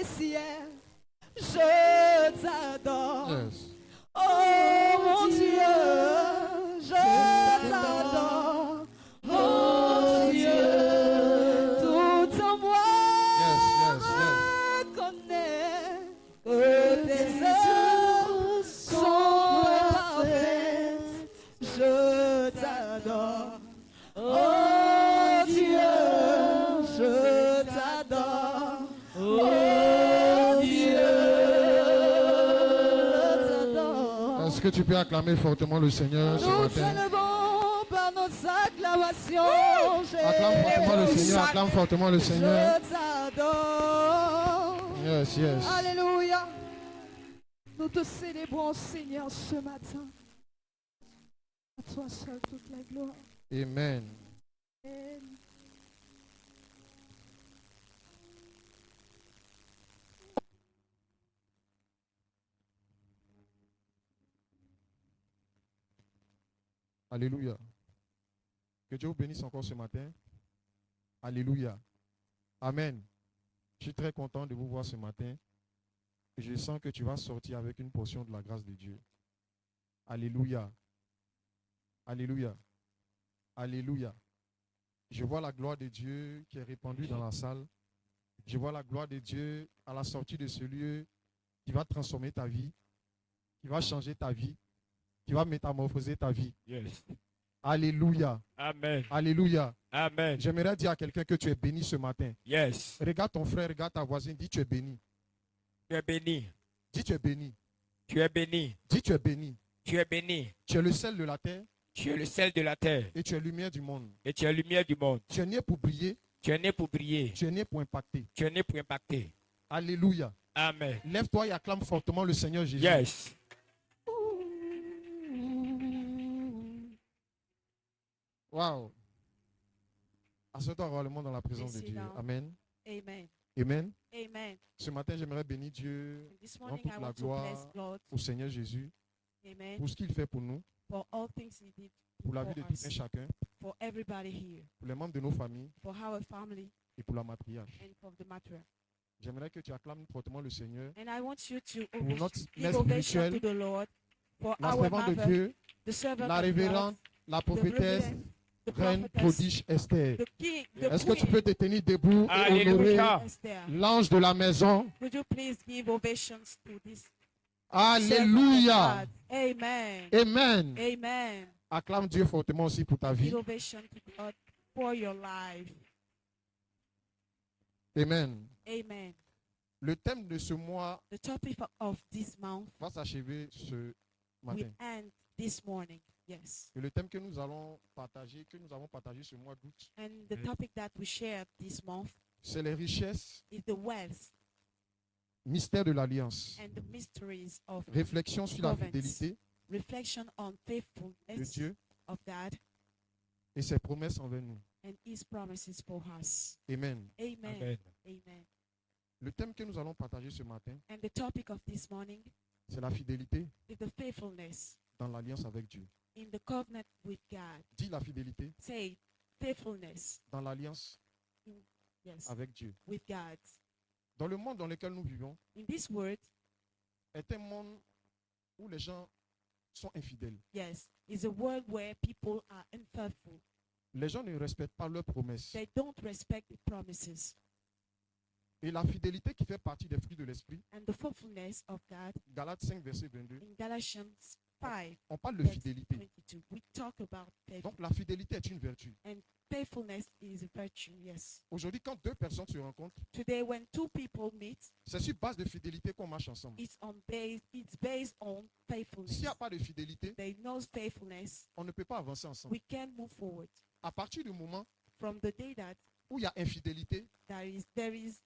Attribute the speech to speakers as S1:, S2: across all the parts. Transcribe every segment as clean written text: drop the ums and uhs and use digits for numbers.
S1: ciel, je t'adore.
S2: Yes.
S1: Oh mon Dieu, je t'adore. Oh Dieu, tout en moi reconnaît que tes œuvres sont parfaites. Je t'adore. Oh Dieu, je t'adore. Oh Dieu, je t'adore.
S2: Est-ce que tu peux acclamer fortement le Seigneur ce
S1: Nous
S2: matin?
S1: élevons par nos acclamations.
S2: Acclame fortement le Seigneur, acclame fortement le Seigneur.
S1: Je t'adore.
S2: Yes, yes.
S1: Alléluia. Nous te célébrons, Seigneur, ce matin. À toi seul toute la gloire.
S2: Amen.
S1: Amen.
S2: Alléluia. Que Dieu vous bénisse encore ce matin. Alléluia. Amen. Je suis très content de vous voir ce matin. Et je sens que tu vas sortir avec une portion de la grâce de Dieu. Alléluia. Alléluia. Alléluia. Je vois la gloire de Dieu qui est répandue dans la salle. Je vois la gloire de Dieu à la sortie de ce lieu qui va transformer ta vie, qui va changer ta vie, qui va métamorphoser ta vie.
S3: Yes.
S2: Alléluia.
S3: Amen.
S2: Alléluia.
S3: Amen.
S2: J'aimerais dire à quelqu'un que tu es béni ce matin.
S3: Yes.
S2: Regarde ton frère, regarde ta voisine, dis tu es béni.
S3: Tu es béni.
S2: Dis tu es béni.
S3: Tu es béni.
S2: Dis tu es béni.
S3: Tu es béni.
S2: Tu es le sel de la terre
S3: Tu es le sel de la terre.
S2: et tu es lumière du monde.
S3: Et tu es lumière du monde.
S2: Tu es né pour briller,
S3: Tu es né pour briller.
S2: tu es né pour impacter.
S3: Tu es né pour impacter.
S2: Alléluia.
S3: Amen.
S2: Lève-toi et acclame fortement le Seigneur Jésus.
S3: Yes.
S2: Waouh. Assois-toi royalement dans la présence de
S1: Sit
S2: Dieu.
S1: down.
S2: Amen.
S1: Amen.
S2: Amen.
S1: Amen.
S2: Ce matin, j'aimerais bénir Dieu,
S1: This
S2: rendre
S1: morning
S2: toute
S1: I
S2: la
S1: want to
S2: gloire
S1: bless God.
S2: au Seigneur Jésus
S1: Amen.
S2: pour ce qu'il fait pour nous,
S1: For all things He did
S2: pour la
S1: for
S2: vie de tout un
S1: us.
S2: chacun,
S1: For everybody here.
S2: pour les membres de nos familles
S1: For our family
S2: et pour la matriarche.
S1: and for the matter.
S2: J'aimerais que tu acclames fortement le Seigneur
S1: And I want you to
S2: pour notre
S1: give
S2: mère
S1: ovation
S2: spirituelle,
S1: to the Lord. For
S2: la
S1: our
S2: servante de
S1: mother,
S2: Dieu,
S1: the servant
S2: la
S1: of
S2: révérende,
S1: God,
S2: la
S1: the
S2: prophétesse,
S1: reverend, the
S2: reine
S1: prophetess,
S2: prodige Esther.
S1: the king, the
S2: Est-ce que tu
S1: queen,
S2: peux te tenir debout et
S3: Alléluia.
S2: honorer
S1: Esther.
S2: l'ange de la maison?
S1: Would you please give ovations to this
S2: Alléluia.
S1: servant of God? Amen.
S2: Amen.
S1: Amen.
S2: Acclame Dieu fortement aussi pour ta vie.
S1: Give ovation to God for your life.
S2: Amen.
S1: Amen.
S2: Le thème de ce mois
S1: The topic of this month
S2: va s'achever ce
S1: will
S2: matin.
S1: end this morning. Yes.
S2: Et le thème que nous allons partager, que nous avons partagé ce mois d'août,
S1: And the topic that we shared this month
S2: c'est les richesses,
S1: is the wealth
S2: mystères de l'alliance,
S1: and the mysteries of
S2: réflexion sur la
S1: Covenants.
S2: fidélité
S1: reflection on
S2: de
S1: faithfulness
S2: Dieu
S1: of God
S2: et ses promesses envers nous.
S1: and His promises for us.
S2: Amen.
S1: Amen.
S3: Amen.
S1: Amen.
S2: Le thème que nous allons partager ce matin,
S1: And the topic of this morning
S2: c'est la fidélité
S1: is the faithfulness
S2: dans l'alliance avec Dieu.
S1: in the covenant with God.
S2: Dis la fidélité
S1: Say faithfulness,
S2: dans l'alliance
S1: yes,
S2: avec Dieu.
S1: with God.
S2: Dans le monde dans lequel nous vivons,
S1: In this word,
S2: est un monde où les gens sont infidèles.
S1: yes, is a world where people are unfaithful.
S2: Les gens ne respectent pas leurs promesses.
S1: They don't respect the promises.
S2: Et la fidélité qui fait partie des fruits de l'esprit,
S1: And the faithfulness of God
S2: Galates 5, verset 22,
S1: in Galatians 5,
S2: on parle de
S1: verse
S2: fidélité.
S1: 22, we talk about faithfulness.
S2: Donc la fidélité est une vertu.
S1: And faithfulness is a virtue, yes.
S2: Aujourd'hui, quand deux personnes se rencontrent,
S1: Today, when two people meet,
S2: c'est sur base de fidélité qu'on marche ensemble.
S1: it's based on faithfulness.
S2: S'il n'y a pas de fidélité,
S1: There is no faithfulness,
S2: on ne peut pas avancer ensemble.
S1: we can't move forward.
S2: À partir du moment
S1: From the day that
S2: où il y a infidélité,
S1: there is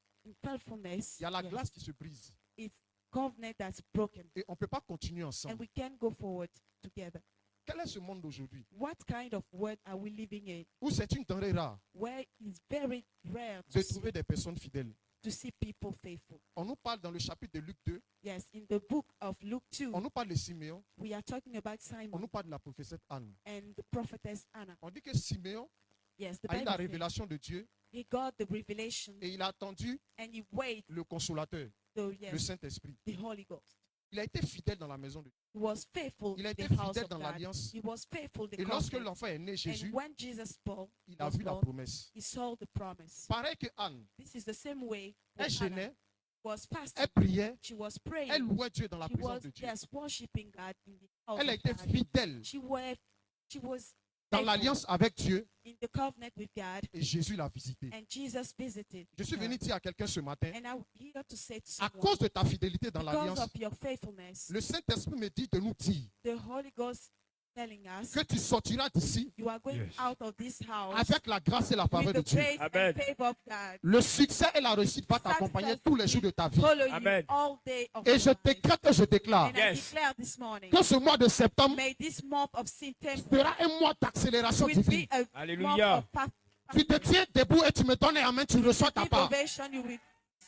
S1: unfaithfulness,
S2: il y a la
S1: yes,
S2: glace qui se brise.
S1: it's covenant that's broken,
S2: Et on ne peut pas continuer
S1: and
S2: ensemble.
S1: we can't go forward together.
S2: Quel est ce monde d'aujourd'hui
S1: What kind of world are we living in?
S2: où c'est une denrée rare
S1: Where it's very rare
S2: de trouver des personnes fidèles?
S1: to see people faithful.
S2: On nous parle dans le chapitre de Luc 2,
S1: Yes, in the book of Luke 2,
S2: on nous parle de Siméon,
S1: we are talking about
S2: on
S1: Simon
S2: nous parle de la prophétesse Anne.
S1: and the prophetess Anna.
S2: On dit que Siméon
S4: Yes, the
S2: a eu la
S4: Bible says
S2: révélation de Dieu
S4: he got the revelation
S2: et il a attendu
S4: and he waited
S2: le consolateur, le
S4: yes,
S2: Saint-Esprit.
S4: the Holy Ghost.
S2: Il a été fidèle dans la maison de Dieu.
S4: He was faithful
S2: Il a
S4: in
S2: été
S4: the house
S2: fidèle
S4: of
S2: dans
S4: God.
S2: l'alliance.
S4: He was faithful in the
S2: Et lorsque
S4: covenant.
S2: l'enfant est né, Jésus,
S4: And when Jesus spoke,
S2: il a
S4: was
S2: vu la
S4: born,
S2: promesse.
S4: he saw the promise.
S2: Pareil que Anne,
S4: This is the same way
S2: elle
S4: that Hannah
S2: gênait,
S4: was fasting.
S2: elle priait,
S4: She was praying.
S2: elle louait Dieu dans la
S4: She
S2: présence
S4: was
S2: de Dieu.
S4: yes, worshiping God in the house
S2: Elle a
S4: of
S2: été
S4: God.
S2: fidèle
S4: She was
S2: dans
S4: faithful
S2: l'alliance avec Dieu
S4: in the covenant with God,
S2: et Jésus l'a visité.
S4: and Jesus visited
S2: Je suis
S4: her.
S2: venu dire à quelqu'un ce matin,
S4: And I'm here to say to
S2: à
S4: someone,
S2: cause de ta fidélité dans
S4: because
S2: l'alliance,
S4: of your faithfulness,
S2: le Saint-Esprit me dit de nous dire
S4: the Holy Ghost telling us
S2: que tu sortiras d'ici
S4: you are going
S3: Yes.
S4: out of this house
S2: avec la grâce et la faveur
S4: with
S2: de
S4: the
S2: Dieu.
S4: grace
S3: Amen.
S4: and favor of God.
S2: Le succès et la réussite vont t'accompagner tous les jours de ta vie.
S4: Follow
S3: Amen.
S4: you all day of
S2: Et
S4: your
S2: je
S4: life.
S2: décrète et je déclare
S4: And
S3: Yes.
S4: I declare this morning,
S2: que ce mois de septembre
S4: may this month of September
S2: sera un mois d'accélération
S4: will
S2: divine.
S4: be a month
S3: Alléluia.
S4: of
S2: Tu te tiens debout et tu me donnes un main, tu reçois ta part.
S4: innovation. You will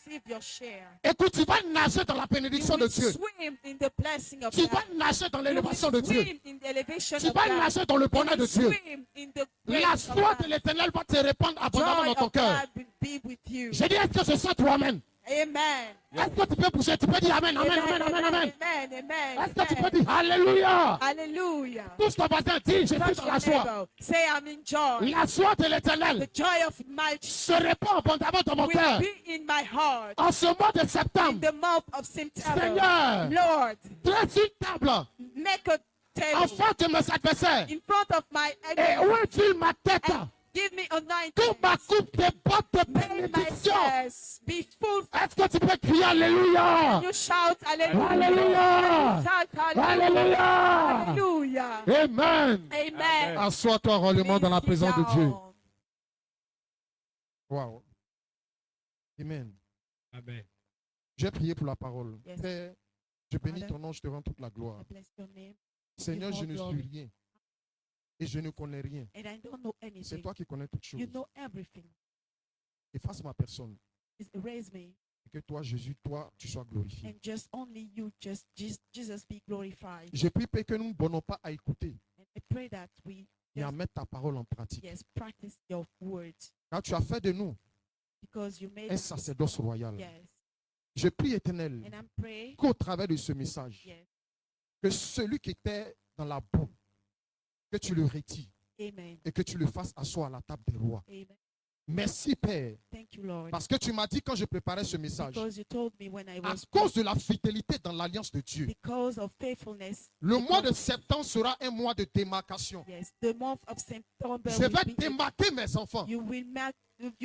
S4: receive your share.
S2: Écoute, tu vas nager dans la
S4: You
S2: bénédiction de
S4: will
S2: Dieu.
S4: swim in the blessing of
S2: Tu
S4: God.
S2: vas nager dans
S4: You
S2: l'élévation de
S4: will
S2: Dieu.
S4: swim in the elevation
S2: Tu
S4: of
S2: vas
S4: God.
S2: nager dans le
S4: You
S2: bonheur de
S4: will
S2: Dieu.
S4: swim in the
S2: La
S4: grace of
S2: joie de
S4: God.
S2: l'éternel va te répandre abondamment
S4: Joy
S2: dans ton
S4: of
S2: cœur.
S4: God will be with you.
S2: J'ai dit, est-ce que c'est ça toi-même?
S4: Amen.
S2: Est-ce que tu peux bouger? Tu peux dire Amen, Amen, Amen, Amen, Amen.
S4: Amen. Amen.
S2: Est-ce que tu peux
S4: Amen.
S2: dire Alléluia?
S4: Hallelujah.
S2: Touche ton voisin, dis, je suis
S4: Touch
S2: dans
S4: your
S2: la joie.
S4: neighbor. Say, I'm in joy.
S2: La joie de
S4: The
S2: l'éternel
S4: joy of my
S2: se répand abondamment dans mon
S4: will
S2: cœur.
S4: be in my heart.
S2: En ce mois de
S4: In
S2: septembre,
S4: the month of September.
S2: Seigneur,
S4: Lord,
S2: dresse une table
S4: make a
S2: en
S4: table
S2: face de mes adversaires.
S4: in front of my
S2: Et
S4: enemy.
S2: où est-il ma tête?
S4: And give me a night.
S2: Que ma coupe déborde de
S4: May my
S2: bénédiction.
S4: prayers be full.
S2: Est-ce que tu peux crier Alléluia?
S4: You shout hallelujah.
S2: Alléluia.
S4: Shout hallelujah.
S2: Alléluia.
S4: Hallelujah.
S2: Amen.
S4: Amen.
S2: Assois-toi rollement dans la
S4: Please sit
S2: présence de Dieu.
S4: down.
S2: Wow. Amen.
S3: Amen.
S2: Je vais prier pour la parole.
S4: Yes.
S2: Père, je bénis
S4: Father.
S2: ton nom, je te rends toute la gloire.
S4: I bless your name.
S2: Seigneur, je
S4: all
S2: ne
S4: glory.
S2: suis rien. Et je ne connais rien.
S4: And I don't know
S2: C'est
S4: anything.
S2: toi qui connais toutes choses.
S4: You know everything.
S2: Efface ma personne.
S4: Erase me.
S2: Et que toi, Jésus, toi, tu sois glorifié.
S4: And just only you, just Jesus be glorified.
S2: Je prie, Père, que nous ne bonnons pas à écouter,
S4: And I pray that we
S2: mais à
S4: just,
S2: mettre ta parole en pratique.
S4: yes, practice your words
S2: Car tu as fait de nous
S4: because you made
S2: un
S4: us.
S2: sacerdoce royal.
S4: Yes.
S2: Je prie, Éternel,
S4: And I'm praying,
S2: qu'au travers de ce message,
S4: yes.
S2: que celui qui était dans la boue, que tu le retires
S4: Amen.
S2: et que tu le fasses asseoir à la table des rois.
S4: Amen.
S2: Merci, Père,
S4: Thank you, Lord.
S2: parce que tu m'as dit quand je préparais ce message,
S4: Because you told me when I
S2: à
S4: was
S2: cause de la fidélité dans l'alliance de Dieu,
S4: because of faithfulness.
S2: le mois de septembre sera un mois de démarcation.
S4: Yes, the month of September
S2: Je
S4: will
S2: vais
S4: be
S2: démarquer mes enfants.
S4: you will make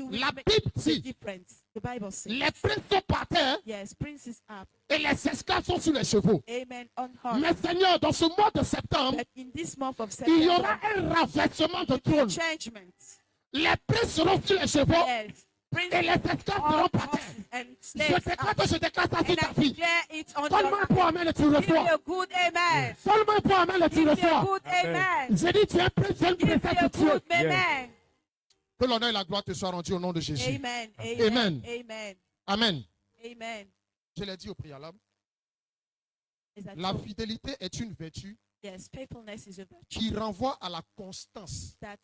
S2: La
S4: make
S2: Bible
S4: the
S2: dit,
S4: difference. The Bible says.
S2: les princes sont par terre
S4: Yes, prince is up.
S2: et les esclaves sont sur les chevaux.
S4: Amen. On
S2: Mais
S4: heart.
S2: Seigneur, dans ce mois de septembre,
S4: But in this month of
S2: il y aura
S4: September,
S2: un renversement de trône.
S4: changement.
S2: Les princes seront sur les chevaux
S4: Yes. Prince
S2: et les esclaves
S4: all
S2: seront par terre.
S4: horses and
S2: Je
S4: slaves
S2: déclare
S4: up.
S2: que je déclare ça sur
S4: And
S2: ta
S4: I
S2: vie.
S4: declare it on
S2: Donne-moi un
S4: your
S2: point amen et tu
S4: Give me
S2: reçois.
S4: a good amen.
S2: Donne-moi un point amen et tu
S4: Give me a
S2: reçois.
S4: good
S3: Amen.
S4: amen.
S2: J'ai dit, tu es un prince, tu es une
S4: Give me
S2: princesse
S4: a
S2: de Dieu.
S4: good amen.
S2: Que l'honneur et la gloire te soient rendus au nom de Jésus.
S4: Amen.
S2: Amen.
S4: Amen.
S2: Amen.
S4: Amen.
S2: Je l'ai dit au préalable.
S4: Is that
S2: La
S4: true?
S2: fidélité est une vertu
S4: Yes, faithfulness is a virtue
S2: qui renvoie à la constance
S4: that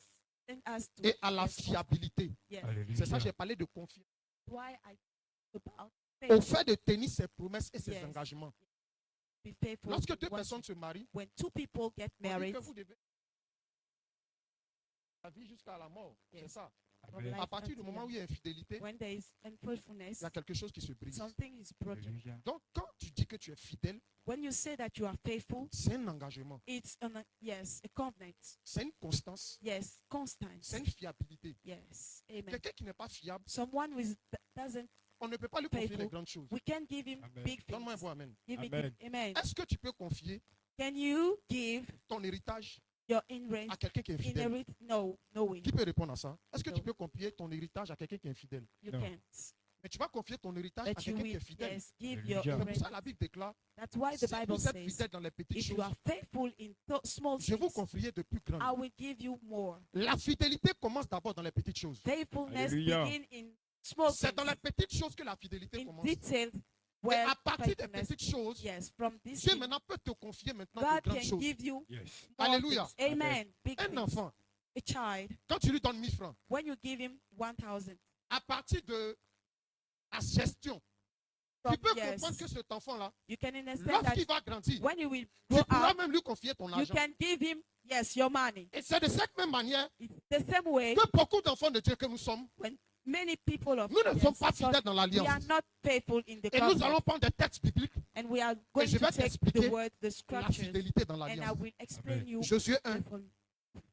S4: sends us to
S2: et à la
S4: yes,
S2: fiabilité.
S4: yes.
S2: C'est ça, j'ai parlé de confiance.
S4: Why I talk about
S2: Au
S4: faith,
S2: fait de tenir ses promesses et ses
S4: Yes.
S2: engagements.
S4: be faithful.
S2: Lorsque deux
S4: to
S2: personnes
S4: what-
S2: se marient,
S4: when two people get
S2: on dit
S4: married,
S2: que vous devez la vie jusqu'à la mort. C'est
S4: Yes.
S2: ça.
S4: from
S3: Amen.
S4: life
S2: À partir du
S4: until
S2: moment où
S4: death,
S2: il y a infidélité,
S4: when there is unfaithfulness,
S2: il y a quelque chose qui se brise.
S4: something is broken.
S3: Alléluia.
S2: Donc, quand tu dis que tu es fidèle,
S4: When you say that you are faithful,
S2: c'est un engagement,
S4: it's yes, a covenant.
S2: c'est une constance,
S4: Yes,
S2: c'est
S4: constance.
S2: une fiabilité.
S4: Yes, amen.
S2: Quelqu'un qui n'est pas fiable,
S4: Someone who doesn't,
S2: on ne peut pas lui confier
S4: Faithful.
S2: les grandes choses.
S4: we can give him
S3: Amen.
S4: big
S2: Donne-moi un
S4: things.
S2: bon amen.
S4: Give me,
S3: Amen.
S4: amen.
S2: Est-ce que tu peux confier
S4: Can you give
S2: ton héritage
S4: your inherit?
S2: à quelqu'un qui est fidèle?
S4: Inherit? No, no way.
S2: Qui peut répondre à ça? Est-ce que
S4: No.
S2: tu peux confier ton héritage à quelqu'un qui est infidèle?
S4: You
S3: No.
S4: can't.
S2: Mais tu vas confier ton héritage à
S4: But you
S2: quelqu'un qui
S4: will,
S2: est fidèle.
S4: yes, give
S3: Alléluia.
S4: your
S2: C'est pour
S4: inherit.
S2: ça que la Bible déclare,
S4: That's why
S2: si
S4: the Bible
S2: vous êtes
S4: says,
S2: fidèle dans les petites
S4: if you
S2: choses,
S4: are faithful in small
S2: je vous
S4: things,
S2: confierai de plus
S4: I
S2: grandes.
S4: will give you more.
S2: La fidélité commence d'abord dans les petites choses.
S4: Faithfulness
S3: Alléluia.
S4: begin in small
S2: C'est dans les
S4: things,
S2: petites choses que la fidélité
S4: in
S2: commence.
S4: detail.
S2: Et
S4: Where
S2: à partir des
S4: faithfulness,
S2: petites choses,
S4: yes, from this
S2: Dieu
S4: thing,
S2: maintenant peut te confier maintenant de
S4: God
S2: grandes
S4: can
S2: choses.
S4: give you
S3: Yes.
S4: more
S2: Alléluia.
S4: things. Amen. Big
S2: Un
S4: things.
S2: enfant,
S4: A child,
S2: quand tu lui donnes 1000 francs,
S4: when you give him 1,000,
S2: à partir de la gestion,
S4: from-
S2: tu peux
S4: yes,
S2: comprendre que cet enfant-là,
S4: you can understand that
S2: lorsqu'il va grandir,
S4: when you will
S2: tu
S4: grow
S2: pourras
S4: up,
S2: même lui confier ton
S4: you
S2: argent.
S4: can give him, yes, your money.
S2: Et c'est de cette même manière
S4: It's the same way
S2: que beaucoup d'enfants de Dieu que nous sommes,
S4: many people of
S2: nous ne
S4: yes,
S2: sommes pas
S4: so
S2: fidèles dans
S4: we are
S2: l'alliance.
S4: not faithful in the
S2: Et nous
S4: covenant.
S2: allons prendre des textes bibliques,
S4: And we are going
S2: je
S4: to
S2: vais
S4: take
S2: t'expliquer
S4: the word, the
S2: la
S4: scriptures,
S2: fidélité dans
S4: and I
S2: l'alliance.
S4: will explain
S3: Amen.
S4: you
S2: Josué 1,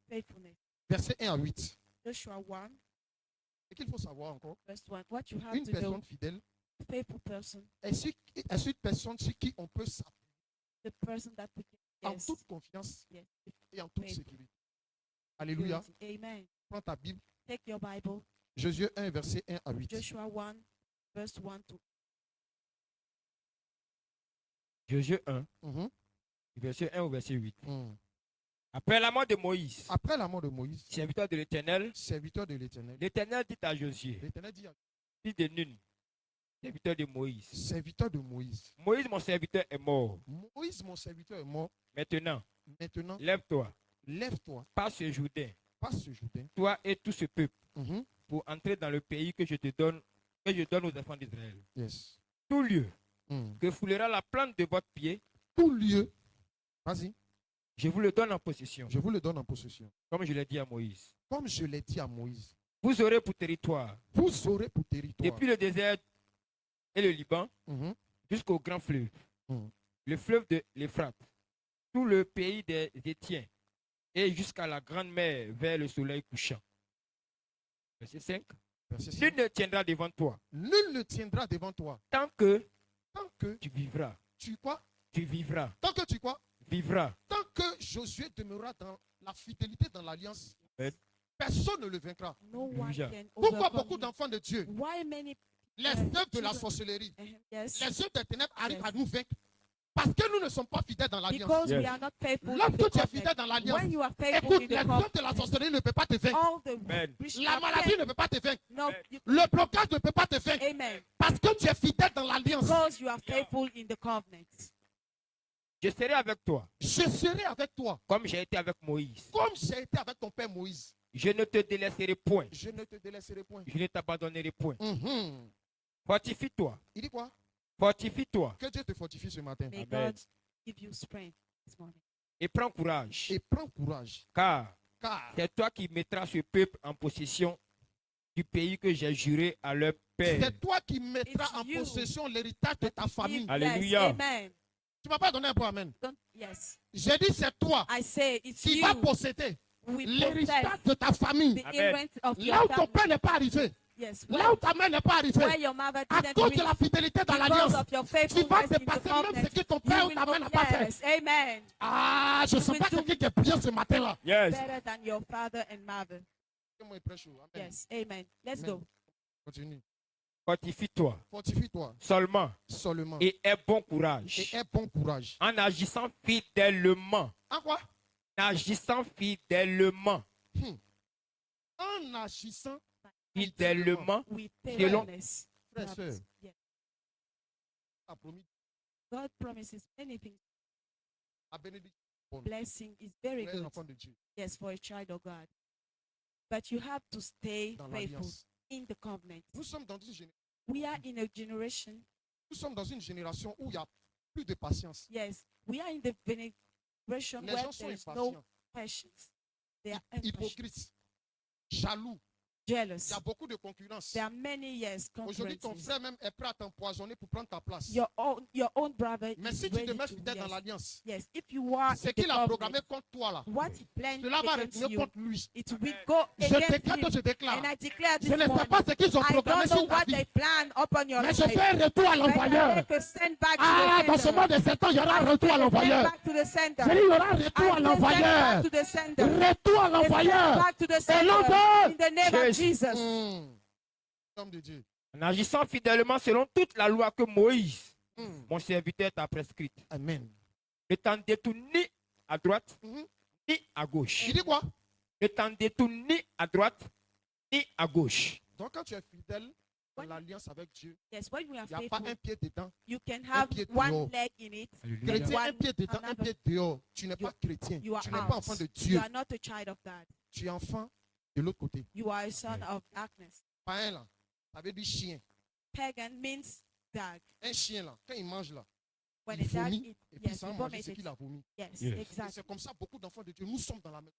S4: faithfulness.
S2: verset 1 à 8.
S4: Joshua 1,
S2: Ce qu'il faut savoir encore,
S4: verse 1. What you have
S2: une
S4: to know,
S2: personne fidèle
S4: faithful person,
S2: est une personne sur qui on peut s'appuyer
S4: the person that we can,
S2: en
S4: yes,
S2: toute confiance
S4: yes,
S2: et en toute
S4: Faithful.
S2: sécurité. Alléluia.
S4: Amen.
S2: Prends ta Bible.
S4: Take your Bible,
S2: Josué 1, verset 1 à 8.
S4: Joshua 1, verse 1 to
S3: Josué 1,
S2: Mhm.
S3: verset 1 au verset 8.
S2: Mhm.
S3: Après la mort de Moïse,
S2: Après la mort de Moïse,
S3: serviteur de l'Éternel,
S2: serviteur de l'Éternel,
S3: l'Éternel dit à Josué,
S2: l'Éternel dit à
S3: fils de Nun, serviteur de Moïse,
S2: serviteur de Moïse,
S3: Moïse, mon serviteur, est mort.
S2: Moïse, mon serviteur, est mort.
S3: Maintenant,
S2: Maintenant,
S3: lève-toi,
S2: lève-toi,
S3: passe ce Jourdain,
S2: passe ce Jourdain.
S3: toi et tout ce peuple,
S2: Mhm.
S3: pour entrer dans le pays que je te donne, que je donne aux enfants d'Israël.
S2: Yes.
S3: Tout lieu
S2: Mhm.
S3: que foulera la plante de votre pied,
S2: Tout lieu, vas-y,
S3: je vous le donne en possession,
S2: je vous le donne en possession.
S3: comme je l'ai dit à Moïse.
S2: Comme je l'ai dit à Moïse,
S3: Vous aurez pour territoire,
S2: vous aurez pour territoire.
S3: depuis le désert et le Liban,
S2: Mhm.
S3: jusqu'au grand fleuve,
S2: Mhm.
S3: le fleuve de l'Euphrate, tout le pays des Étiens, et jusqu'à la grande mer vers le soleil couchant. Verset 5.
S2: Verset 5.
S3: Nul ne tiendra devant toi
S2: Nul ne tiendra devant toi
S3: tant que
S2: tant que
S3: tu vivras.
S2: tu quoi?
S3: Tu vivras.
S2: Tant que tu quoi?
S3: Vivras.
S2: Tant que Josué demeurera dans la fidélité dans l'alliance,
S3: Amen.
S2: personne ne le vaincra.
S4: no one
S3: Hallelujah.
S4: can
S2: Pourquoi
S4: overcome
S2: beaucoup
S4: him.
S2: d'enfants de Dieu,
S4: Why many
S2: les œuvres de la sorcellerie,
S4: yes,
S2: les œuvres des ténèbres arrivent
S4: Yes.
S2: à nous vaincre? Parce que nous ne sommes pas fidèles dans l'alliance.
S4: because we
S3: Yes.
S4: are not faithful in the
S2: Lorsque tu es
S4: covenant.
S2: fidèle dans l'alliance,
S4: When you are faithful
S2: écoute,
S4: in
S2: les
S4: the
S2: œuvres de la
S4: covenant,
S2: sorcellerie ne peuvent pas te vaincre.
S4: all the
S3: Amen.
S2: La
S4: witchcraft
S2: maladie ne peut pas te vaincre.
S4: no, you,
S2: Le blocage ne peut pas te vaincre.
S4: amen.
S2: Parce que tu es fidèle dans l'alliance.
S4: Because you are faithful in the covenant.
S3: Je serai avec toi,
S2: Je serai avec toi,
S3: comme j'ai été avec Moïse.
S2: comme j'ai été avec ton père Moïse.
S3: Je ne te délaisserai point.
S2: Je ne te délaisserai point.
S3: Je ne t'abandonnerai point.
S2: Mhm.
S3: Fortifie-toi.
S2: Il dit quoi?
S3: Fortifie-toi.
S2: Que Dieu te fortifie ce matin.
S4: May
S3: Amen.
S4: God give you strength this morning.
S3: Et prends courage.
S2: Et prends courage.
S3: Car
S2: Car
S3: c'est toi qui mettras ce peuple en possession du pays que j'ai juré à leur père.
S2: c'est toi qui mettras
S4: It's
S2: en
S4: you
S2: possession l'héritage de ta famille.
S4: Give-
S3: Alléluia.
S4: Yes, amen.
S2: Tu ne m'as pas donné un point, amen.
S4: Yes.
S2: J'ai dit c'est toi
S4: I say it's
S2: qui
S4: you
S2: vas posséder
S4: who will
S2: l'héritage
S4: possess
S2: de ta famille.
S4: the
S3: Amen.
S4: inheritance of
S2: Là
S4: your
S2: où ton
S4: family.
S2: père n'est pas arrivé.
S4: Yes.
S2: Là où ta mère n'est pas
S4: Where
S2: arrivée.
S4: your mother
S2: À
S4: didn't
S2: cause
S4: reach
S2: de la fidélité dans
S4: because
S2: l'alliance.
S4: of your
S2: Tu vas
S4: faithfulness in the
S2: dépasser même ce
S4: covenant.
S2: que ton
S4: You
S2: père ou
S4: will
S2: ta mère
S4: go,
S2: n'a pas fait.
S4: yes, amen.
S2: Ah, je ne sens
S4: will
S2: pas
S4: do-
S2: quelqu'un qui est bien ce matin-là.
S3: Yes.
S4: Better than your father and mother.
S2: Moi, il prêche. Amen.
S4: Yes, amen. Let's
S2: Amen.
S4: go.
S2: Continue.
S3: Fortifie-toi
S2: Fortifie-toi
S3: seulement
S2: seulement.
S3: et aie bon courage.
S2: Et aie bon courage.
S3: En agissant fidèlement.
S2: En quoi?
S3: En agissant fidèlement.
S2: En agissant
S3: Fidèlement.
S4: With
S3: Selon-
S4: faithfulness.
S2: Frère, sœur.
S4: Yes.
S2: a promis
S4: God promises many things.
S2: la bénédiction
S4: Blessing is very
S2: pour un
S4: good.
S2: enfant de Dieu
S4: Yes, for a child of God. But you have to stay
S2: dans
S4: faithful
S2: l'alliance.
S4: in the covenant.
S2: Nous sommes dans une génération,
S4: We are in a generation.
S2: où il n'y a plus de patience.
S4: Yes, we are in the generation
S2: Les
S4: where
S2: gens sont
S4: there is no
S2: impatients,
S4: patience. They are impatient,
S2: hypocrites, jaloux.
S4: jealous.
S2: Il y a beaucoup de concurrence.
S4: There are many yes
S2: Aujourd'hui, ton
S4: concurrences.
S2: frère même est prêt à t'empoisonner pour prendre ta place.
S4: Your own brother
S2: Mais
S4: is
S2: si tu
S4: ready
S2: demeures
S4: to,
S2: fidèle dans
S4: yes,
S2: l'alliance,
S4: yes. If you are
S2: ce
S4: in the
S2: qu'il a
S4: covenant,
S2: programmé contre toi là,
S4: what he planned
S2: cela va
S4: against
S2: retourner
S4: you,
S2: contre lui.
S4: it will go
S2: Je
S4: against
S2: déclare que
S4: him.
S2: je déclare.
S4: And I declare this
S2: Je ne sais
S4: morning,
S2: pas ce qu'ils ont
S4: I
S2: programmé
S4: don't know
S2: sur ta
S4: what
S2: vie.
S4: they plan upon your
S2: Mais je
S4: life.
S2: fais un retour à
S4: But I
S2: l'envoyeur.
S4: make a send back to
S2: Ah,
S4: the
S2: dans ce
S4: sender.
S2: monde de 7 ans, il y aura un retour à
S4: Send
S2: l'envoyeur.
S4: back to the sender.
S2: Je dis, il y aura un retour
S4: I
S2: à
S4: say
S2: l'envoyeur.
S4: send back to the sender.
S2: Retour à
S4: Send
S2: l'envoyeur.
S4: back to the
S2: Et
S4: sender.
S2: non de...
S4: In the name of
S3: Jésus.
S4: Jesus.
S2: Homme de Dieu.
S3: En agissant fidèlement selon toute la loi que Moïse,
S2: Mm.
S3: mon serviteur, t'a prescrite.
S2: Amen.
S3: Ne t'en détourne ni à droite,
S2: Mhm.
S3: ni à gauche.
S2: Il dit quoi?
S3: Ne t'en détourne ni à droite, ni à gauche.
S2: Donc quand tu es fidèle dans
S4: When-
S2: l'alliance avec Dieu,
S4: Yes, when we are
S2: il n'y a pas
S4: faithful,
S2: un pied dedans.
S4: you can have
S2: pied
S4: one
S2: dehors.
S4: leg in it.
S3: Alléluia.
S2: Chrétien, un
S4: One
S2: pied dedans, un
S4: another.
S2: pied dehors. Tu n'es pas chrétien.
S4: You are
S2: Tu n'es pas
S4: out.
S2: enfant de
S4: You
S2: Dieu.
S4: are not a child of God.
S2: Tu es enfant de l'autre côté.
S4: You are a son of darkness.
S2: Païen là, ça veut dire chien.
S4: Pagan means dog.
S2: Un chien là, quand il mange là,
S4: When
S2: il
S4: a dog
S2: vomit
S4: eats,
S2: et puis
S4: yes,
S2: sans
S4: we
S2: manger
S4: vomit
S2: ce
S4: it.
S2: qu'il a vomi.
S4: Yes,
S3: Yes.
S2: Et
S4: exactly.
S2: c'est comme ça beaucoup d'enfants de Dieu, nous sommes dans la maison.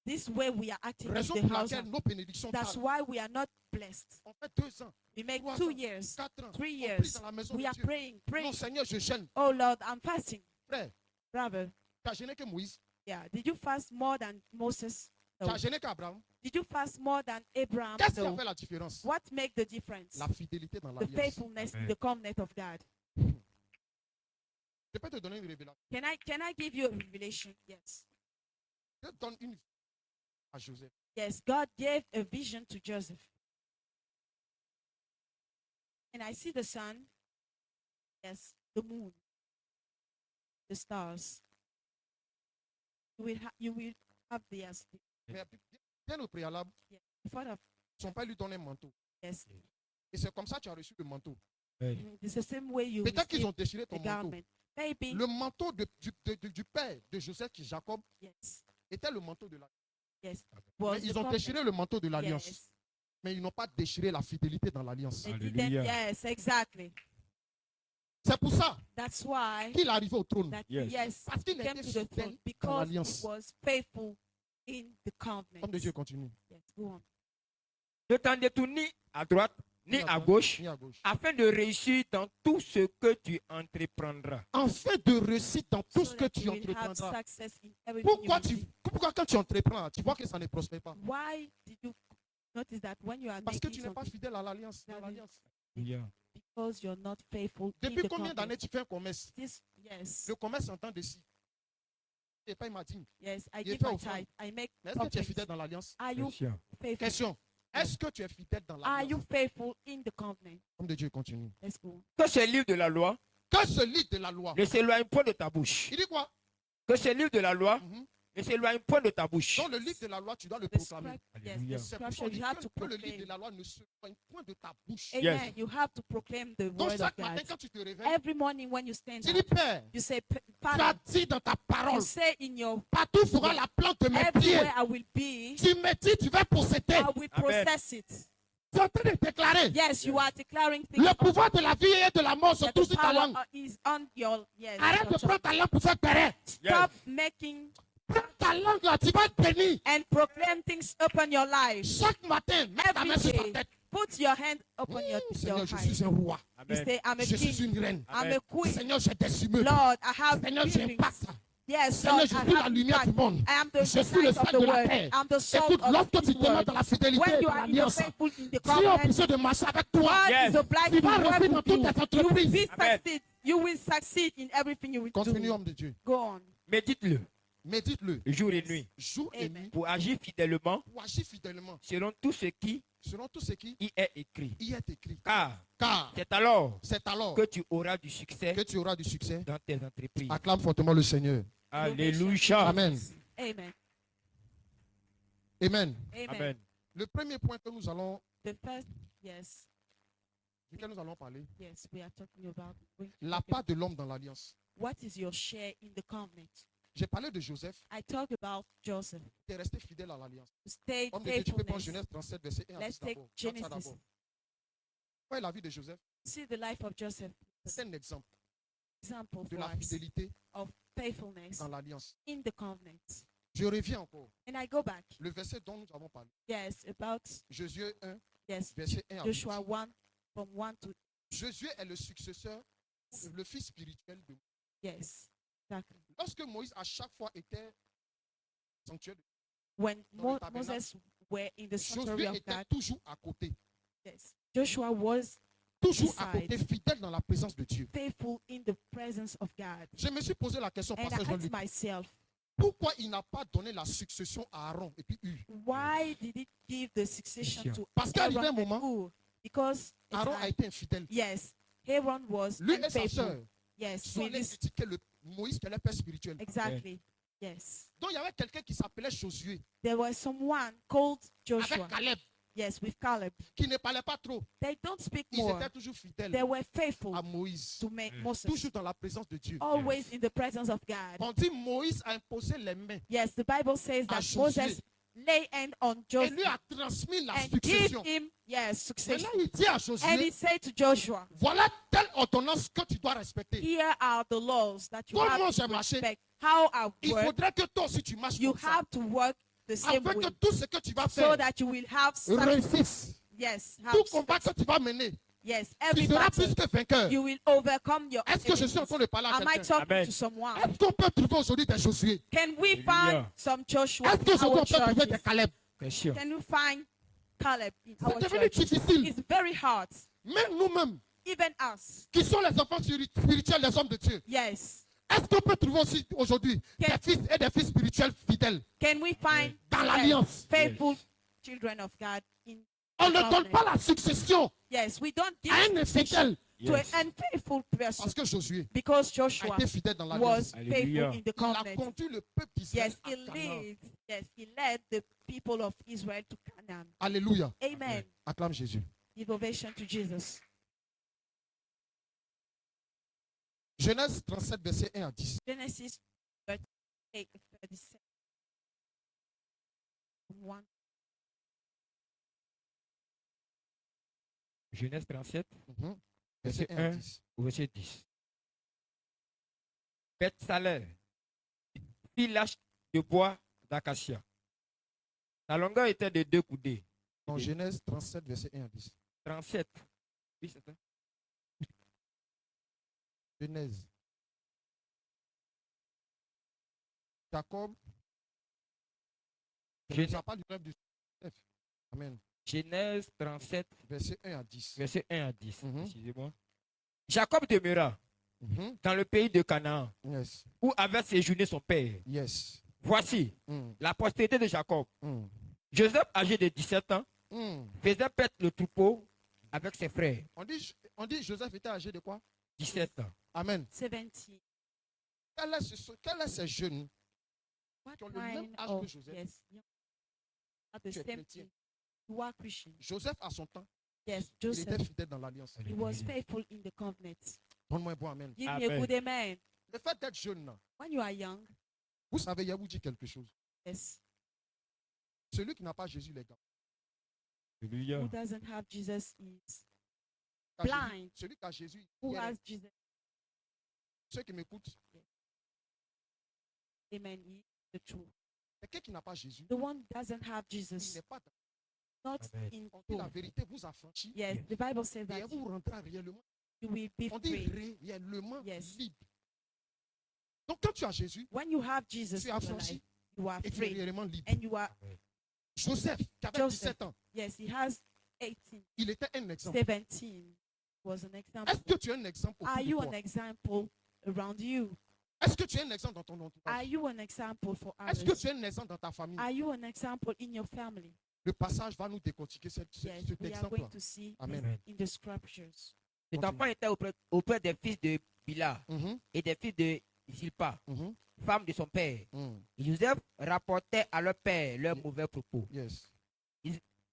S4: This way we are acting in
S2: Raison
S4: the
S2: pour
S4: house.
S2: laquelle nos bénédictions
S4: That's
S2: tardent.
S4: why we are not blessed.
S2: On fait 2 ans,
S4: We make
S2: 3
S4: 2
S2: ans,
S4: years,
S2: 4 ans.
S4: 3
S2: On prie
S4: years.
S2: dans la maison
S4: We
S2: de
S4: are
S2: Dieu.
S4: praying,
S2: Non,
S4: praying.
S2: Seigneur, je gêne.
S4: Oh Lord, I'm fasting.
S2: Frère,
S4: Brother,
S2: tu as gêné que Moïse.
S4: yeah. Did you fast more than Moses?
S2: Tu
S4: No.
S2: as gêné qu'Abraham.
S4: Did you fast more than Abraham?
S2: Qu'est-ce qui a
S4: No.
S2: fait la différence?
S4: What make the difference?
S2: La fidélité dans
S4: The
S2: l'alliance.
S4: faithfulness in
S3: Amen.
S4: the covenant of God.
S2: Je peux te donner une révélation.
S4: Can I give you a revelation? Yes.
S2: Je donne une à Joseph.
S4: Yes, God gave a vision to Joseph. And I see the sun, yes, the moon, the stars. You will have the yes.
S2: Mais bien au préalable,
S4: Before that,
S2: son père lui donne un manteau.
S4: yes.
S2: Et c'est comme ça que tu as reçu le manteau.
S4: It's the same way you
S2: Peut-être qu'ils
S4: receive
S2: ont déchiré
S4: the
S2: ton manteau.
S4: garment. Maybe,
S2: Le manteau du père de Joseph, qui est Jacob,
S4: yes,
S2: était le manteau de l'alliance.
S4: yes.
S2: Mais
S4: Was
S2: ils
S4: the
S2: ont
S4: covenant.
S2: déchiré le manteau de l'alliance.
S4: Yes.
S2: Mais ils n'ont pas déchiré la fidélité dans l'alliance.
S4: They
S3: Hallelujah.
S4: didn't, yes, exactly.
S2: C'est pour ça
S4: That's why
S2: qu'il est arrivé au trône.
S4: that
S3: Yes.
S4: yes,
S2: Parce qu'il
S4: came
S2: était
S4: to the
S2: fidèle
S4: throne
S2: dans
S4: because
S2: l'alliance.
S4: he was faithful in the covenant.
S2: Homme de Dieu, continue.
S4: Yes, go on.
S3: Ne t'en détourne ni à droite, ni à gauche,
S2: Ni à gauche.
S3: afin de réussir dans tout ce que tu entreprendras.
S2: Afin de réussir dans tout
S4: So
S2: ce que
S4: that
S2: tu
S4: you will have
S2: entreprendras.
S4: success in everything you
S2: Pourquoi,
S4: will do.
S2: pourquoi quand tu entreprends, tu vois que ça ne prospère pas?
S4: Why did you notice that when you are
S2: Parce que
S4: making
S2: tu n'es pas
S4: something,
S2: fidèle à l'alliance. dans
S4: That is-
S2: l'alliance.
S4: because you're not faithful in
S2: Depuis
S4: the
S2: combien
S4: covenant?
S2: d'années tu fais un commerce?
S4: Yes,
S2: Le commerce entend de si. Et pas ma dîme.
S4: yes, I
S2: Il
S4: give
S2: fait
S4: my
S2: offrande.
S4: tithe. I make
S2: Mais est-ce que tu es
S4: offerings.
S2: fidèle dans l'alliance?
S4: Are you faithful?
S2: Question. Est-ce que tu es fidèle dans
S4: Are you
S2: l'alliance?
S4: faithful in the covenant?
S2: Homme de Dieu, continue.
S4: Let's go.
S3: Que ce livre de la loi
S2: Que ce livre de la loi.
S3: ne s'éloigne point de ta bouche.
S2: Il dit quoi?
S3: Que ce livre de la loi
S2: Mhm.
S3: ne s'éloigne point de ta bouche.
S2: Dans le livre de la loi, tu dois le
S4: The
S2: proclamer.
S4: script, yes,
S3: Alléluia.
S4: the
S2: C'est pour ça
S4: scripture,
S2: qu'on dit
S4: you have to
S2: que le livre de
S4: proclaim.
S2: la loi ne se loin point de ta bouche.
S4: Amen.
S3: Yes.
S4: You have to proclaim the
S2: Donc
S4: word of
S2: chaque matin,
S4: God.
S2: quand tu te réveilles,
S4: Every morning when you stand
S2: tu dis,
S4: up,
S2: Père,
S4: you say,
S2: tu as
S4: Father,
S2: dit dans ta
S4: you
S2: parole,
S4: say in your
S2: partout sera la plante de mes pieds.
S4: everywhere I will be,
S2: Tu me dis, tu vas posséder.
S4: I will
S3: Amen.
S4: process it.
S2: Tu es en train de déclarer.
S4: Yes, you are declaring things.
S2: Le pouvoir de la vie et de la mort se
S4: that
S2: trouve
S4: the
S2: sur ta
S4: power
S2: langue.
S4: is on your yes.
S2: Arrête
S4: your
S2: de
S4: tongue.
S2: prendre ta langue pour faire périr.
S4: Stop making
S2: Prends ta langue là, tu vas être béni.
S4: and proclaim things upon your life.
S2: Chaque matin, mets ta main
S4: Every
S2: sur ta
S4: day,
S2: tête.
S4: put your hand upon your
S2: Seigneur, je
S4: heart.
S2: suis un roi.
S4: You
S3: Amen.
S4: say, I'm a
S2: Je suis
S4: king.
S2: une reine.
S4: I'm a queen.
S2: Seigneur, j'ai des immeubles.
S4: Lord, I have
S2: Seigneur,
S4: buildings.
S2: j'impacte.
S4: Yes,
S2: Seigneur,
S4: Lord,
S2: je
S4: I
S2: suis la
S4: have
S2: lumière du
S4: impact.
S2: monde.
S4: I am the
S2: Je suis le
S4: light of
S2: sel
S4: the
S2: de la
S4: world.
S2: terre.
S4: I'm the salt
S2: Écoute,
S4: of
S2: lorsque
S4: this
S2: tu demandes
S4: world.
S2: dans la fidélité
S4: When
S2: et
S4: you
S2: dans
S4: are
S2: l'alliance,
S4: faithful in the
S2: Dieu a
S4: covenant,
S2: besoin de marcher avec toi.
S4: God
S3: Yes.
S4: is obliged
S2: Tu
S4: to
S2: vas
S4: work
S2: réussir dans
S4: with
S2: toutes
S4: you.
S2: tes
S4: You will
S2: entreprises.
S4: be
S3: Amen.
S4: succeed. You will succeed in everything you will
S2: Continue,
S4: do.
S2: homme de Dieu.
S4: Go on.
S3: Médite-le
S2: Médite-le
S3: jour et nuit
S2: jour et
S4: Amen.
S2: nuit
S3: pour agir fidèlement
S2: pour agir fidèlement
S3: selon tout ce qui
S2: selon tout ce qui
S3: y est écrit.
S2: y est écrit.
S3: Car
S2: Car
S3: c'est alors
S2: c'est alors
S3: que tu auras du succès
S2: que tu auras du succès.
S3: dans tes entreprises.
S2: Acclame fortement le Seigneur.
S3: Alléluia.
S2: Amen.
S4: Amen.
S2: Amen.
S4: Amen.
S3: Amen.
S2: Le premier point que nous allons,
S4: The first, yes,
S2: duquel nous allons parler,
S4: yes, we are talking about
S2: la part de l'homme dans l'alliance.
S4: what is your share in the covenant.
S2: J'ai parlé de Joseph,
S4: I talk about Joseph.
S2: qui est resté fidèle à l'alliance.
S4: Stay
S2: Homme de Dieu, tu peux prendre
S4: faithfulness.
S2: Genèse 37, verset 1 à 10
S4: Let's take
S2: d'abord. Prends ça
S4: Genesis.
S2: d'abord. Quoi est la vie de Joseph?
S4: See the life of Joseph.
S2: C'est un exemple
S4: Example
S2: de
S4: for
S2: la
S4: us
S2: fidélité
S4: of faithfulness
S2: dans l'alliance.
S4: in the covenant.
S2: Je reviens encore.
S4: And I go back.
S2: Le verset dont nous avons parlé.
S4: Yes, about
S2: Josué 1,
S4: yes,
S2: verset 1 à 8.
S4: Joshua 1 from 1 to
S2: Josué est le successeur, le fils spirituel de Moïse.
S4: yes. Exactly.
S2: Lorsque Moïse à chaque fois était sanctuaire,
S4: When
S2: Dans le tabernacle.
S4: Moses were in the sanctuary
S2: Josué
S4: of
S2: était
S4: God,
S2: toujours à côté.
S4: yes, Joshua was
S2: Toujours à
S4: Beside.
S2: côté, fidèle dans la présence de Dieu.
S4: faithful in the presence of God.
S2: Je me suis posé la question,
S4: And
S2: pasteur
S4: I
S2: Jean-Luc,
S4: asked myself,
S2: pourquoi il n'a pas donné la succession à Aaron et puis Hur?
S4: why did he give the succession to
S2: Parce qu'arrivé un
S4: Aaron
S2: moment,
S4: and Hur? Because it
S2: Aaron
S4: had-
S2: a été infidèle.
S4: yes, Aaron was
S2: Lui et sa
S4: unfaithful.
S2: sœur
S4: Yes,
S2: sont
S4: with
S2: allés
S4: this,
S2: critiquer Moïse qui est le père spirituel.
S4: exactly. Yes.
S2: Donc il y avait quelqu'un qui s'appelait Josué,
S4: There was someone called Joshua.
S2: avec Caleb,
S4: Yes, with Caleb.
S2: qui ne parlait pas trop.
S4: They don't speak
S2: Ils
S4: more.
S2: étaient toujours fidèles
S4: They were faithful
S2: à Moïse.
S4: to make
S3: Mm.
S4: Moses.
S2: Toujours dans la présence de Dieu.
S4: Always in the presence of God.
S2: On dit Moïse a imposé les mains
S4: Yes, the Bible says
S2: à
S4: that
S2: Josué
S4: Moses lay hand on
S2: et lui
S4: Joshua
S2: a transmis la
S4: and give
S2: succession.
S4: him, yes, succession.
S2: Maintenant, il dit à
S4: And
S2: Josué,
S4: he said to Joshua,
S2: voilà telle ordonnance que tu dois respecter.
S4: here are the laws that you
S2: Comment
S4: have
S2: j'ai
S4: to
S2: marché?
S4: respect. How I
S2: Il
S4: work,
S2: faudrait que toi aussi tu marches
S4: you
S2: comme ça.
S4: have to work the same
S2: Afin
S4: way
S2: que tout ce que tu vas
S4: so
S2: faire
S4: that you will have success.
S2: réussisse.
S4: Yes, have
S2: Tout combat
S4: success.
S2: que tu vas mener,
S4: Yes,
S2: tu
S4: every
S2: seras
S4: battle
S2: plus que vainqueur.
S4: you will overcome your
S2: Est-ce que je suis en
S4: enemies.
S2: train de parler à
S4: Am I
S2: quelqu'un?
S4: talking
S3: Amen.
S4: to someone?
S2: Est-ce qu'on peut trouver aujourd'hui des Josué?
S4: Can we find
S3: Hallelujah.
S4: some Joshua
S2: Est-ce que
S4: in
S2: aujourd'hui
S4: our
S2: on peut trouver des
S4: churches?
S2: Caleb?
S3: Bien sûr.
S4: Can you find Caleb in
S2: C'est
S4: our
S2: devenu
S4: churches?
S2: difficile.
S4: It's very hard.
S2: Même nous-mêmes,
S4: Even us.
S2: qui sont les enfants spirituels des hommes de Dieu,
S4: Yes.
S2: est-ce qu'on peut trouver aussi aujourd'hui des fils et des filles spirituels fidèles
S4: Can we find
S2: dans
S4: yes,
S2: l'alliance?
S4: faithful children of God in
S2: On
S4: the
S2: ne donne
S4: covenant?
S2: pas la succession
S4: Yes, we don't give
S2: à un
S4: succession
S2: infidèle
S4: to
S3: Yes.
S4: an unfaithful person
S2: parce que Josué
S4: because
S2: a
S4: Joshua
S2: été fidèle dans
S4: was
S2: l'alliance.
S3: Alléluia.
S4: faithful in the
S2: Il a
S4: covenant.
S2: conduit le peuple d'Israël
S4: Yes,
S2: à Canaan.
S4: he led the people of Israel to Canaan.
S2: Alléluia.
S4: Amen.
S2: Acclame Jésus.
S4: Give ovation to Jesus.
S2: Genèse 37, verset 1 à 10.
S4: Genesis 38, 37. 1.
S3: Genèse 37,
S2: Mhm. Verset 1 à 10.
S3: au verset 10. Bethsalel fit l'âche de bois d'acacia. Sa longueur était de 2 coudées.
S2: En Genèse 37, verset 1 à 10.
S3: 37. Oui, c'est ça.
S2: Genèse. Jacob.
S3: Genèse.
S2: Ça parle du rêve de Joseph. Amen.
S3: Genèse 37,
S2: Verset 1 à 10.
S3: verset 1 à 10.
S2: Mhm.
S3: Excusez-moi. Jacob demeura
S2: Mhm.
S3: dans le pays de Canaan,
S2: Yes.
S3: où avait séjourné son père.
S2: Yes.
S3: Voici
S2: Mm.
S3: la postérité de Jacob.
S2: Mm.
S3: Joseph, âgé de 17 ans,
S2: Mm.
S3: faisait paître le troupeau avec ses frères.
S2: On dit Joseph était âgé de quoi?
S3: 17 ans.
S2: Amen.
S4: 17.
S2: Quel est ce jeune
S4: What
S2: qui ont le même
S4: kind
S2: âge que
S4: of,
S2: Joseph?
S4: yes, young- at the
S2: Tu es
S4: same
S2: chrétien.
S4: thing. You are Christian.
S2: Joseph, à son temps,
S4: Yes,
S2: il était
S4: Joseph,
S2: fidèle dans l'alliance.
S4: he was faithful in the covenant.
S2: Donne-moi un bon amen.
S4: Give me a
S3: Amen.
S4: good amen.
S2: Le fait d'être jeune, là,
S4: When you are young,
S2: vous savez, il y a vous dit quelque chose.
S4: yes,
S2: Celui qui n'a pas Jésus, les gars,
S3: Alléluia.
S4: who doesn't have Jesus is
S2: qui a Jésus-
S4: blind.
S2: celui qui a Jésus,
S4: Who
S2: il y a-
S4: has Jesus?
S2: ceux qui m'écoutent,
S4: Amen. He is the truth.
S2: quelqu'un qui n'a pas Jésus,
S4: The one who doesn't have
S2: il
S4: Jesus,
S2: n'est pas dans
S4: not
S3: Amen.
S4: in
S2: on dit la
S4: truth.
S2: vérité, vous affranchit
S4: Yes, the Bible says
S2: et
S4: that
S2: vous rentrez réellement.
S4: you will be
S2: On dit
S4: free.
S2: réellement
S4: Yes.
S2: libre. Donc quand tu as Jésus,
S4: When you have Jesus
S2: tu es
S4: in your
S2: affranchi
S4: life, you are
S2: et tu es
S4: free.
S2: réellement libre.
S4: And you are,
S2: Joseph, qui avait
S4: Joseph.
S2: 17 ans,
S4: yes, he has 18,
S2: il était un exemple.
S4: 17 was an example.
S2: Est-ce que tu es un exemple autour
S4: Are
S2: de
S4: you
S2: toi?
S4: an example around you?
S2: Est-ce que tu es un exemple dans ton
S4: Are
S2: entourage?
S4: you an example for
S2: Est-ce que
S4: others?
S2: tu es un exemple dans ta famille?
S4: Are you an example in your family?
S2: Le passage va nous décortiquer cet
S4: Yes,
S2: cet
S4: we are
S2: exemple-là.
S4: going to see
S2: Amen.
S4: this in the scriptures.
S3: Cet
S2: Continue.
S3: enfant était auprès des fils de Bila
S2: Mhm,
S3: et des fils de Zilpa,
S2: mhm,
S3: femme de son père.
S2: mhm.
S3: Et Joseph rapportait à leur père leurs
S2: Ye-
S3: mauvais propos.
S2: Yes.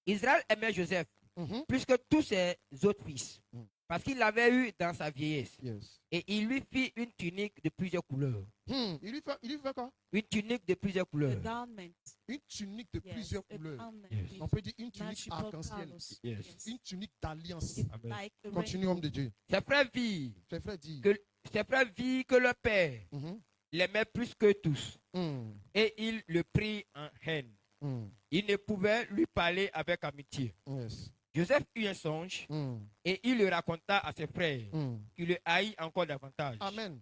S3: Israël aimait Joseph
S2: Mhm,
S3: plus que tous ses autres fils,
S2: Mm.
S3: parce qu'il l'avait eu dans sa vieillesse.
S2: yes.
S3: Et il lui fit une tunique de plusieurs couleurs.
S2: Il lui fait quoi?
S3: Une tunique de plusieurs
S4: A
S3: couleurs.
S4: garment.
S2: Une tunique de
S4: Yes,
S2: plusieurs
S4: a
S2: couleurs.
S4: garment
S3: Yes.
S4: with
S2: On peut dire une tunique
S4: multiple
S2: arc-en-ciel.
S4: colors.
S3: Yes.
S4: Yes.
S2: Une tunique d'alliance.
S4: It's
S3: Amen.
S4: like a
S2: Continue, homme de Dieu.
S3: Ses frères virent
S2: Tes frères disent.
S3: que, ses frères virent que leur père
S2: Mhm,
S3: l'aimait plus que tous.
S2: mhm,
S3: Et ils le prirent en haine.
S2: mhm.
S3: Il ne pouvait lui parler avec amitié.
S2: Yes.
S3: Joseph eut un songe
S2: Mhm,
S3: et il le raconta à ses frères,
S2: mhm.
S3: qui le haït encore davantage.
S2: Amen.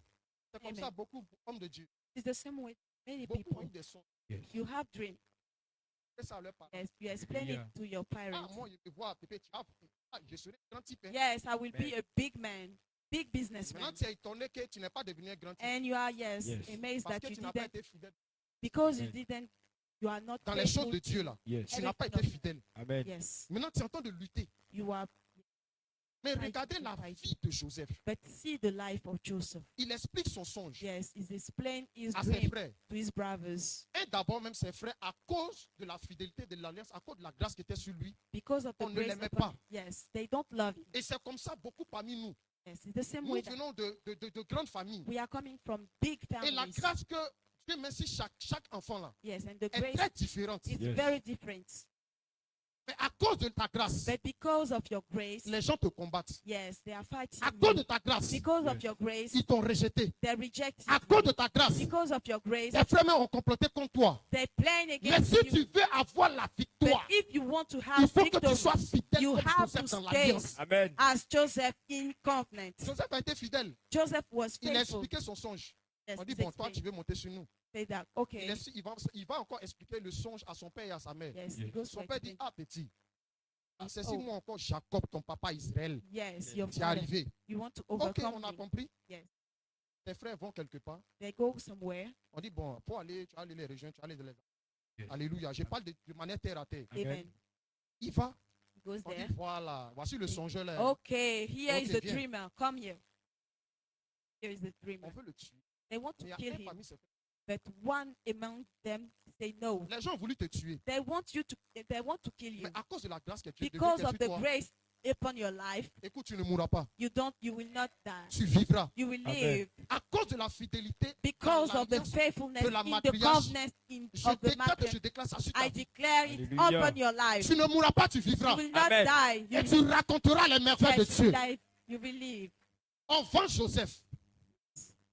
S2: C'est comme
S4: Amen.
S2: ça, beaucoup d'hommes de Dieu.
S4: It's the same way many
S2: Beaucoup ont
S4: people.
S2: eu des sons.
S3: Yes.
S4: You have dreams.
S2: C'est ça leur parole.
S4: Yes, you explain
S3: Yeah.
S4: it to your
S2: Ah,
S4: parents.
S2: moi, je te vois, Pépé, je serai un grand type. Hein.
S4: Yes, I will be
S3: Amen.
S4: a big man, big businessman.
S2: Maintenant, tu es étonné que tu n'es pas devenu un grand type.
S4: And you are, yes,
S3: Yes.
S4: amazed
S2: Parce
S4: that
S2: que
S4: you
S2: tu n'as pas
S4: didn't,
S2: été fidèle
S4: because you
S3: Amen.
S4: didn't, you are not
S2: dans les choses
S4: faithful.
S2: de Dieu là.
S3: Yes.
S2: Tu n'as pas été fidèle.
S3: Amen.
S4: Yes,
S2: Maintenant, tu es en train de lutter.
S4: you are.
S2: Mais
S4: Right.
S2: regardez la
S4: Right.
S2: vie de Joseph.
S4: But see the life of Joseph.
S2: Il explique son songe
S4: Yes, he's explained his
S2: à ses
S4: dream
S2: frères.
S4: to his brothers
S2: Et d'abord même ses frères, à cause de la fidélité de l'alliance, à cause de la grâce qui était sur lui.
S4: because of the
S2: On ne
S4: grace
S2: l'aimait
S4: upon
S2: pas.
S4: him. Yes, they don't love him.
S2: Et c'est comme ça beaucoup parmi nous.
S4: Yes, it's the same
S2: Nous
S4: way that
S2: venons de grandes familles.
S4: we are coming from big
S2: Et la
S4: families.
S2: grâce que Dieu merci chaque enfant là
S4: Yes, and the
S2: est
S4: grace
S2: très différente.
S4: is
S3: Yes.
S4: very different.
S2: Mais à cause de ta grâce,
S4: But because of your grace,
S2: les gens te combattent.
S4: yes, they are fighting
S2: À cause de
S4: you.
S2: ta grâce,
S4: Because of
S3: Yes.
S4: your grace,
S2: ils t'ont rejeté.
S4: they reject
S2: À
S4: you.
S2: cause de ta grâce,
S4: Because of your grace,
S2: tes frères ont comploté contre toi.
S4: they're playing
S2: Mais
S4: against
S2: si
S4: you.
S2: tu veux avoir la
S4: But
S2: victoire,
S4: if you want to
S2: il
S4: have
S2: faut que tu
S4: victory,
S2: sois fidèle
S4: you
S2: comme
S4: have
S2: Joseph
S4: to
S2: dans
S4: stay
S2: l'alliance.
S3: Amen.
S4: as Joseph in covenant.
S2: Joseph a été fidèle.
S4: Joseph was
S2: Il a
S4: faithful.
S2: expliqué son songe.
S4: Yes,
S2: On dit,
S4: he's
S2: bon, toi, tu
S4: explained.
S2: veux monter sur nous.
S4: Say that,
S2: Il,
S4: okay.
S2: il va encore expliquer le songe à son père et à sa mère.
S4: Yes,
S3: Yes.
S4: he goes
S2: Son
S4: to
S2: père dit,
S4: explain.
S2: ah petit, c'est
S4: Oh.
S2: moi encore Jacob, ton papa Israël.
S4: Yes, your
S2: Tu es
S4: father.
S2: arrivé.
S4: You want to
S2: Ok,
S4: overcome
S2: on a
S4: me.
S2: compris.
S4: Yes.
S2: Tes frères vont quelque part.
S4: They go somewhere.
S2: On dit, bon, pour aller, tu vas aller les rejoindre, tu vas aller les...
S3: Yes.
S2: Alléluia. Je parle de manière terre à terre.
S3: Amen.
S4: Amen.
S2: Il va.
S4: He goes
S2: On dit,
S4: there.
S2: voilà, voici le songeur là.
S4: Okay, here is
S2: Okay,
S4: the
S2: viens.
S4: dreamer. Come here. Here is the
S2: On
S4: dreamer.
S2: veut le tuer.
S4: They want
S2: Mais il y
S4: to
S2: a
S4: kill
S2: un
S4: him,
S2: parmi ses frères.
S4: but one among them say no.
S2: Les gens ont voulu te tuer.
S4: They want to kill you
S2: Mais à cause de la grâce que Dieu
S4: because
S2: développe
S4: of the
S2: sur toi,
S4: grace upon your life.
S2: écoute, tu ne mourras pas.
S4: You will not die.
S2: Tu vivras.
S4: You will
S3: Amen.
S4: live
S2: À cause de la fidélité,
S4: because
S2: dans
S4: of the
S2: l'alliance,
S4: faithfulness
S2: de la
S4: in the
S2: matriarche.
S4: covenant
S2: je
S4: of the
S2: déclare que
S4: matter.
S2: je déclare ça sur ta
S4: I
S2: vie.
S4: declare it
S3: Hallelujah.
S4: upon your life.
S2: Tu ne mourras pas, tu
S4: You
S2: vivras.
S4: will not
S3: Amen.
S4: die. You
S2: Et tu raconteras les merveilles de
S4: yes,
S2: Dieu.
S4: life. You will live.
S2: On vend Joseph.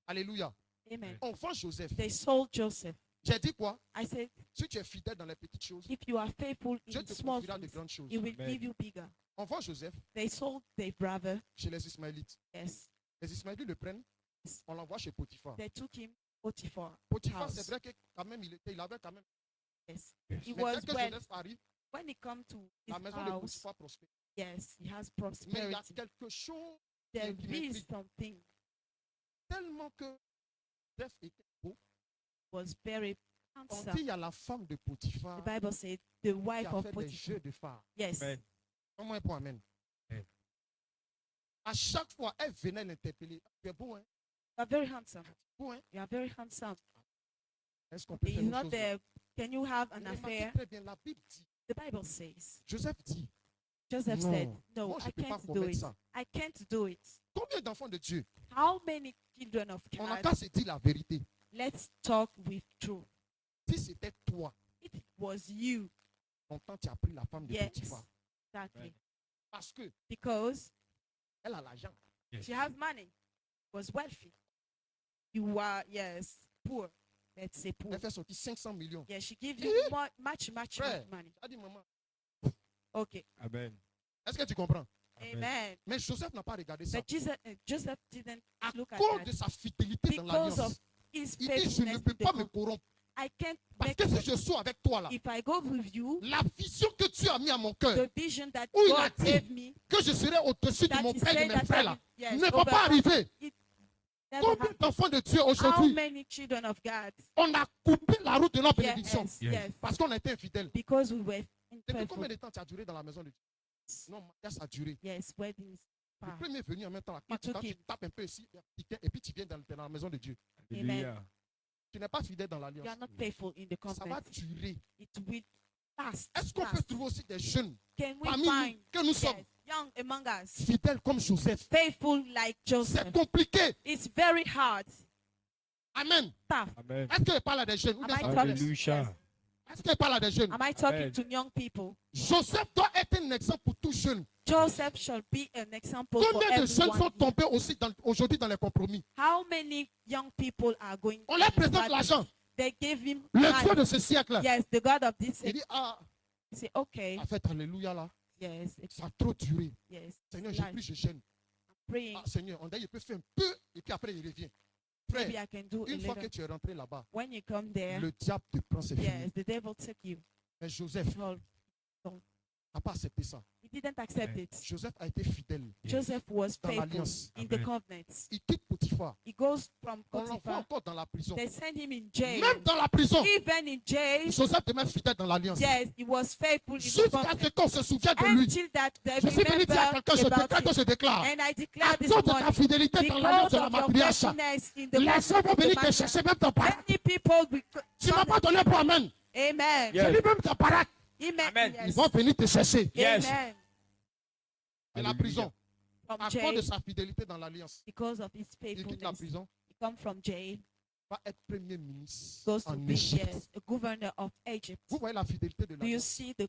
S2: Alléluia.
S4: Amen.
S2: On vend Joseph.
S4: They sold Joseph.
S2: J'ai dit quoi?
S4: I said,
S2: Si tu es fidèle dans les petites choses,
S4: if you are faithful
S2: Dieu
S4: in
S2: te
S4: small
S2: confiera de
S4: things,
S2: grandes choses.
S4: He will
S3: Amen.
S4: give you bigger.
S2: On vend Joseph
S4: They sold their brother.
S2: chez les Ismaélites.
S4: Yes.
S2: Les Ismaélites le prennent, on l'envoie chez Potiphar.
S4: They took him Potiphar.
S2: Potiphar,
S4: house.
S2: c'est vrai que quand même, il avait quand même.
S4: Yes.
S3: Yes.
S4: He
S2: Mais
S4: was
S2: dès que
S4: well.
S2: Joseph arrive,
S4: When he come to his
S2: la maison de
S4: house,
S2: Potiphar prospère.
S4: yes, he has
S2: Mais il y a
S4: prosperity.
S2: quelque chose
S4: There
S2: qui
S4: is
S2: m'intrigue.
S4: something
S2: Tellement que Joseph était beau.
S4: was very
S2: On
S4: handsome.
S2: dit il y a la femme de Potiphar
S4: The Bible said the
S2: qui
S4: wife
S2: a
S4: of
S2: fait des
S4: Potiphar.
S2: jeux de phare.
S4: Yes.
S3: Amen.
S2: Comment un point amen?
S3: Amen.
S2: À chaque fois, elle venait l'interpeller. Tu es beau, hein?
S4: You are very handsome.
S2: Beau, hein?
S4: You are very handsome.
S2: Est-ce qu'on peut
S4: He
S2: faire
S4: is
S2: une
S4: not
S2: chose?
S4: there. Can you have an
S2: Remarquez
S4: affaire?
S2: très bien, la Bible dit,
S4: The Bible says.
S2: Joseph dit,
S4: Joseph
S2: Non.
S4: said, no,
S2: moi je
S4: I
S2: ne peux pas
S4: can't do
S2: commettre
S4: it.
S2: ça.
S4: I can't do it.
S2: Combien d'enfants de Dieu?
S4: How many children of
S2: On a
S4: God?
S2: qu'à se dire la vérité.
S4: Let's talk with truth.
S2: Si c'était toi,
S4: It was you.
S2: longtemps tu as pris la femme de
S4: Yes.
S2: Potiphar.
S4: Exactly.
S2: Parce que
S4: Because
S2: elle a l'argent.
S3: Yes.
S4: she has money. Was wealthy. You are, yes, poor. Let's say poor.
S2: Elle fait sortir 500 millions.
S4: Yeah, she gives you much
S2: Frère.
S4: money.
S2: Tu as dit, maman,
S4: Okay.
S3: Amen.
S2: est-ce que tu comprends?
S4: Amen.
S2: Mais Joseph n'a pas regardé ça.
S4: But Joseph didn't
S2: À
S4: look at
S2: cause
S4: that
S2: de sa fidélité dans
S4: because
S2: l'alliance,
S4: of his
S2: il dit, je
S4: faithfulness.
S2: ne
S4: in
S2: peux
S4: the
S2: pas me
S4: covenant.
S2: corrompre.
S4: I can't
S2: Parce
S4: make
S2: que si je suis avec toi là,
S4: if I go with you,
S2: la vision que Dieu a mis à mon cœur,
S4: the vision that
S2: où il a
S4: God
S2: dit
S4: gave me,
S2: que je serai au-dessus de
S4: that
S2: mon
S4: he
S2: père et de
S4: said
S2: mes
S4: that
S2: frères
S4: I
S2: là,
S4: will- yes,
S2: ne va
S4: over-
S2: pas arriver.
S4: never
S2: Combien
S4: happened.
S2: d'enfants de Dieu
S4: How
S2: aujourd'hui,
S4: many children of God?
S2: on a coupé la route de la bénédiction
S4: Yes,
S3: Yes.
S4: yes.
S2: parce qu'on a été infidèles.
S4: Because we were
S2: Depuis
S4: unfaithful.
S2: combien de temps tu as duré dans la maison de Dieu? Non, ça a duré.
S4: Yes, weddings.
S2: Le premier est venu en même temps. Là,
S4: You
S2: quand
S4: took
S2: tu
S4: him.
S2: tapes un peu ici, et puis tu viens dans la maison de Dieu.
S3: Hallelujah.
S2: Tu n'es pas fidèle dans
S4: You
S2: l'alliance.
S4: are not faithful in the
S2: Ça va
S4: covenant.
S2: durer.
S4: It will last.
S2: Est-ce qu'on peut
S4: last.
S2: trouver aussi des jeunes
S4: Can we
S2: parmi nous
S4: find
S2: que nous sommes
S4: yes, young among us,
S2: fidèles comme Joseph?
S4: faithful like
S2: C'est
S4: Joseph?
S2: compliqué.
S4: It's very hard.
S2: Amen.
S4: Tough.
S3: Amen.
S2: Est-ce qu'il parle à des jeunes? Ou
S4: Am
S2: bien
S4: I
S2: ça
S4: talking?
S2: blesse?
S3: Hallelujah.
S2: Est-ce qu'il parle à des jeunes?
S4: Am I talking
S3: Amen.
S4: to young people?
S2: Joseph doit être un exemple pour tous jeunes.
S4: Joseph shall be an example for
S2: Combien de jeunes sont
S4: everyone.
S2: tombés aussi aujourd'hui dans les compromis?
S4: How many young people are going?
S2: On leur
S4: to
S2: présente
S4: party?
S2: l'argent.
S4: They give him
S2: Le
S4: money.
S2: Dieu de ce siècle-là.
S4: Yes, the God of this.
S2: Il dit, ah,
S4: He say, okay,
S2: en fait, alléluia là,
S4: yes, it's,
S2: ça a trop duré.
S4: yes.
S2: Seigneur,
S4: it's
S2: j'ai
S4: life.
S2: pris, je gêne.
S4: Praying.
S2: Ah, Seigneur, on dit, il peut faire un peu et puis après il revient.
S4: Maybe
S2: Frère,
S4: I can do a
S2: une fois que
S4: little.
S2: tu es rentré là-bas,
S4: When you come there,
S2: le diable te prend, c'est
S4: yes,
S2: fini.
S4: the devil took you.
S2: Mais Joseph
S4: Well,
S2: n'a pas accepté ça.
S4: he didn't accept
S3: Amen.
S4: it.
S2: Joseph a été fidèle.
S4: Joseph was
S2: Dans
S4: faithful
S2: l'alliance.
S4: in the
S3: Amen.
S4: covenant.
S2: Il quitte Potiphar.
S4: He goes from
S2: On l'envoie
S4: Potiphar.
S2: encore dans la prison.
S4: They send him in jail.
S2: Même dans la prison,
S4: Even in jail,
S2: Joseph demeure fidèle dans l'alliance.
S4: yes, he was faithful in the
S2: Jusqu'à
S4: covenant.
S2: ce qu'on se souvienne de lui.
S4: Until that they
S2: Je suis venu dire à
S4: remember
S2: quelqu'un, je
S4: about
S2: déclare que
S4: him.
S2: je déclare.
S4: And I
S2: À
S4: declare this
S2: cause de ta
S4: morning,
S2: fidélité dans l'alliance
S4: because
S2: de la
S4: of your
S2: matriarche,
S4: faithfulness in the
S2: les gens vont
S4: covenant
S2: venir
S4: of
S2: te
S4: the
S2: chercher même ton parent.
S4: many people will
S2: Tu ne m'as pas donné pour Amen.
S4: Amen.
S3: Yes.
S2: Je dis même ta parade.
S4: Amen.
S3: Amen.
S2: Ils vont venir te chercher
S3: Yes.
S4: Amen.
S2: de la prison.
S4: From
S2: À cause de
S4: jail,
S2: sa fidélité dans l'alliance.
S4: because of his
S2: Il quitte la
S4: faithfulness,
S2: prison.
S4: he come from jail.
S2: va être premier ministre
S4: goes to
S2: en
S4: be
S2: Égypte.
S4: a governor of Egypt.
S2: Vous voyez la fidélité de
S4: Do you
S2: l'alliance.
S4: see the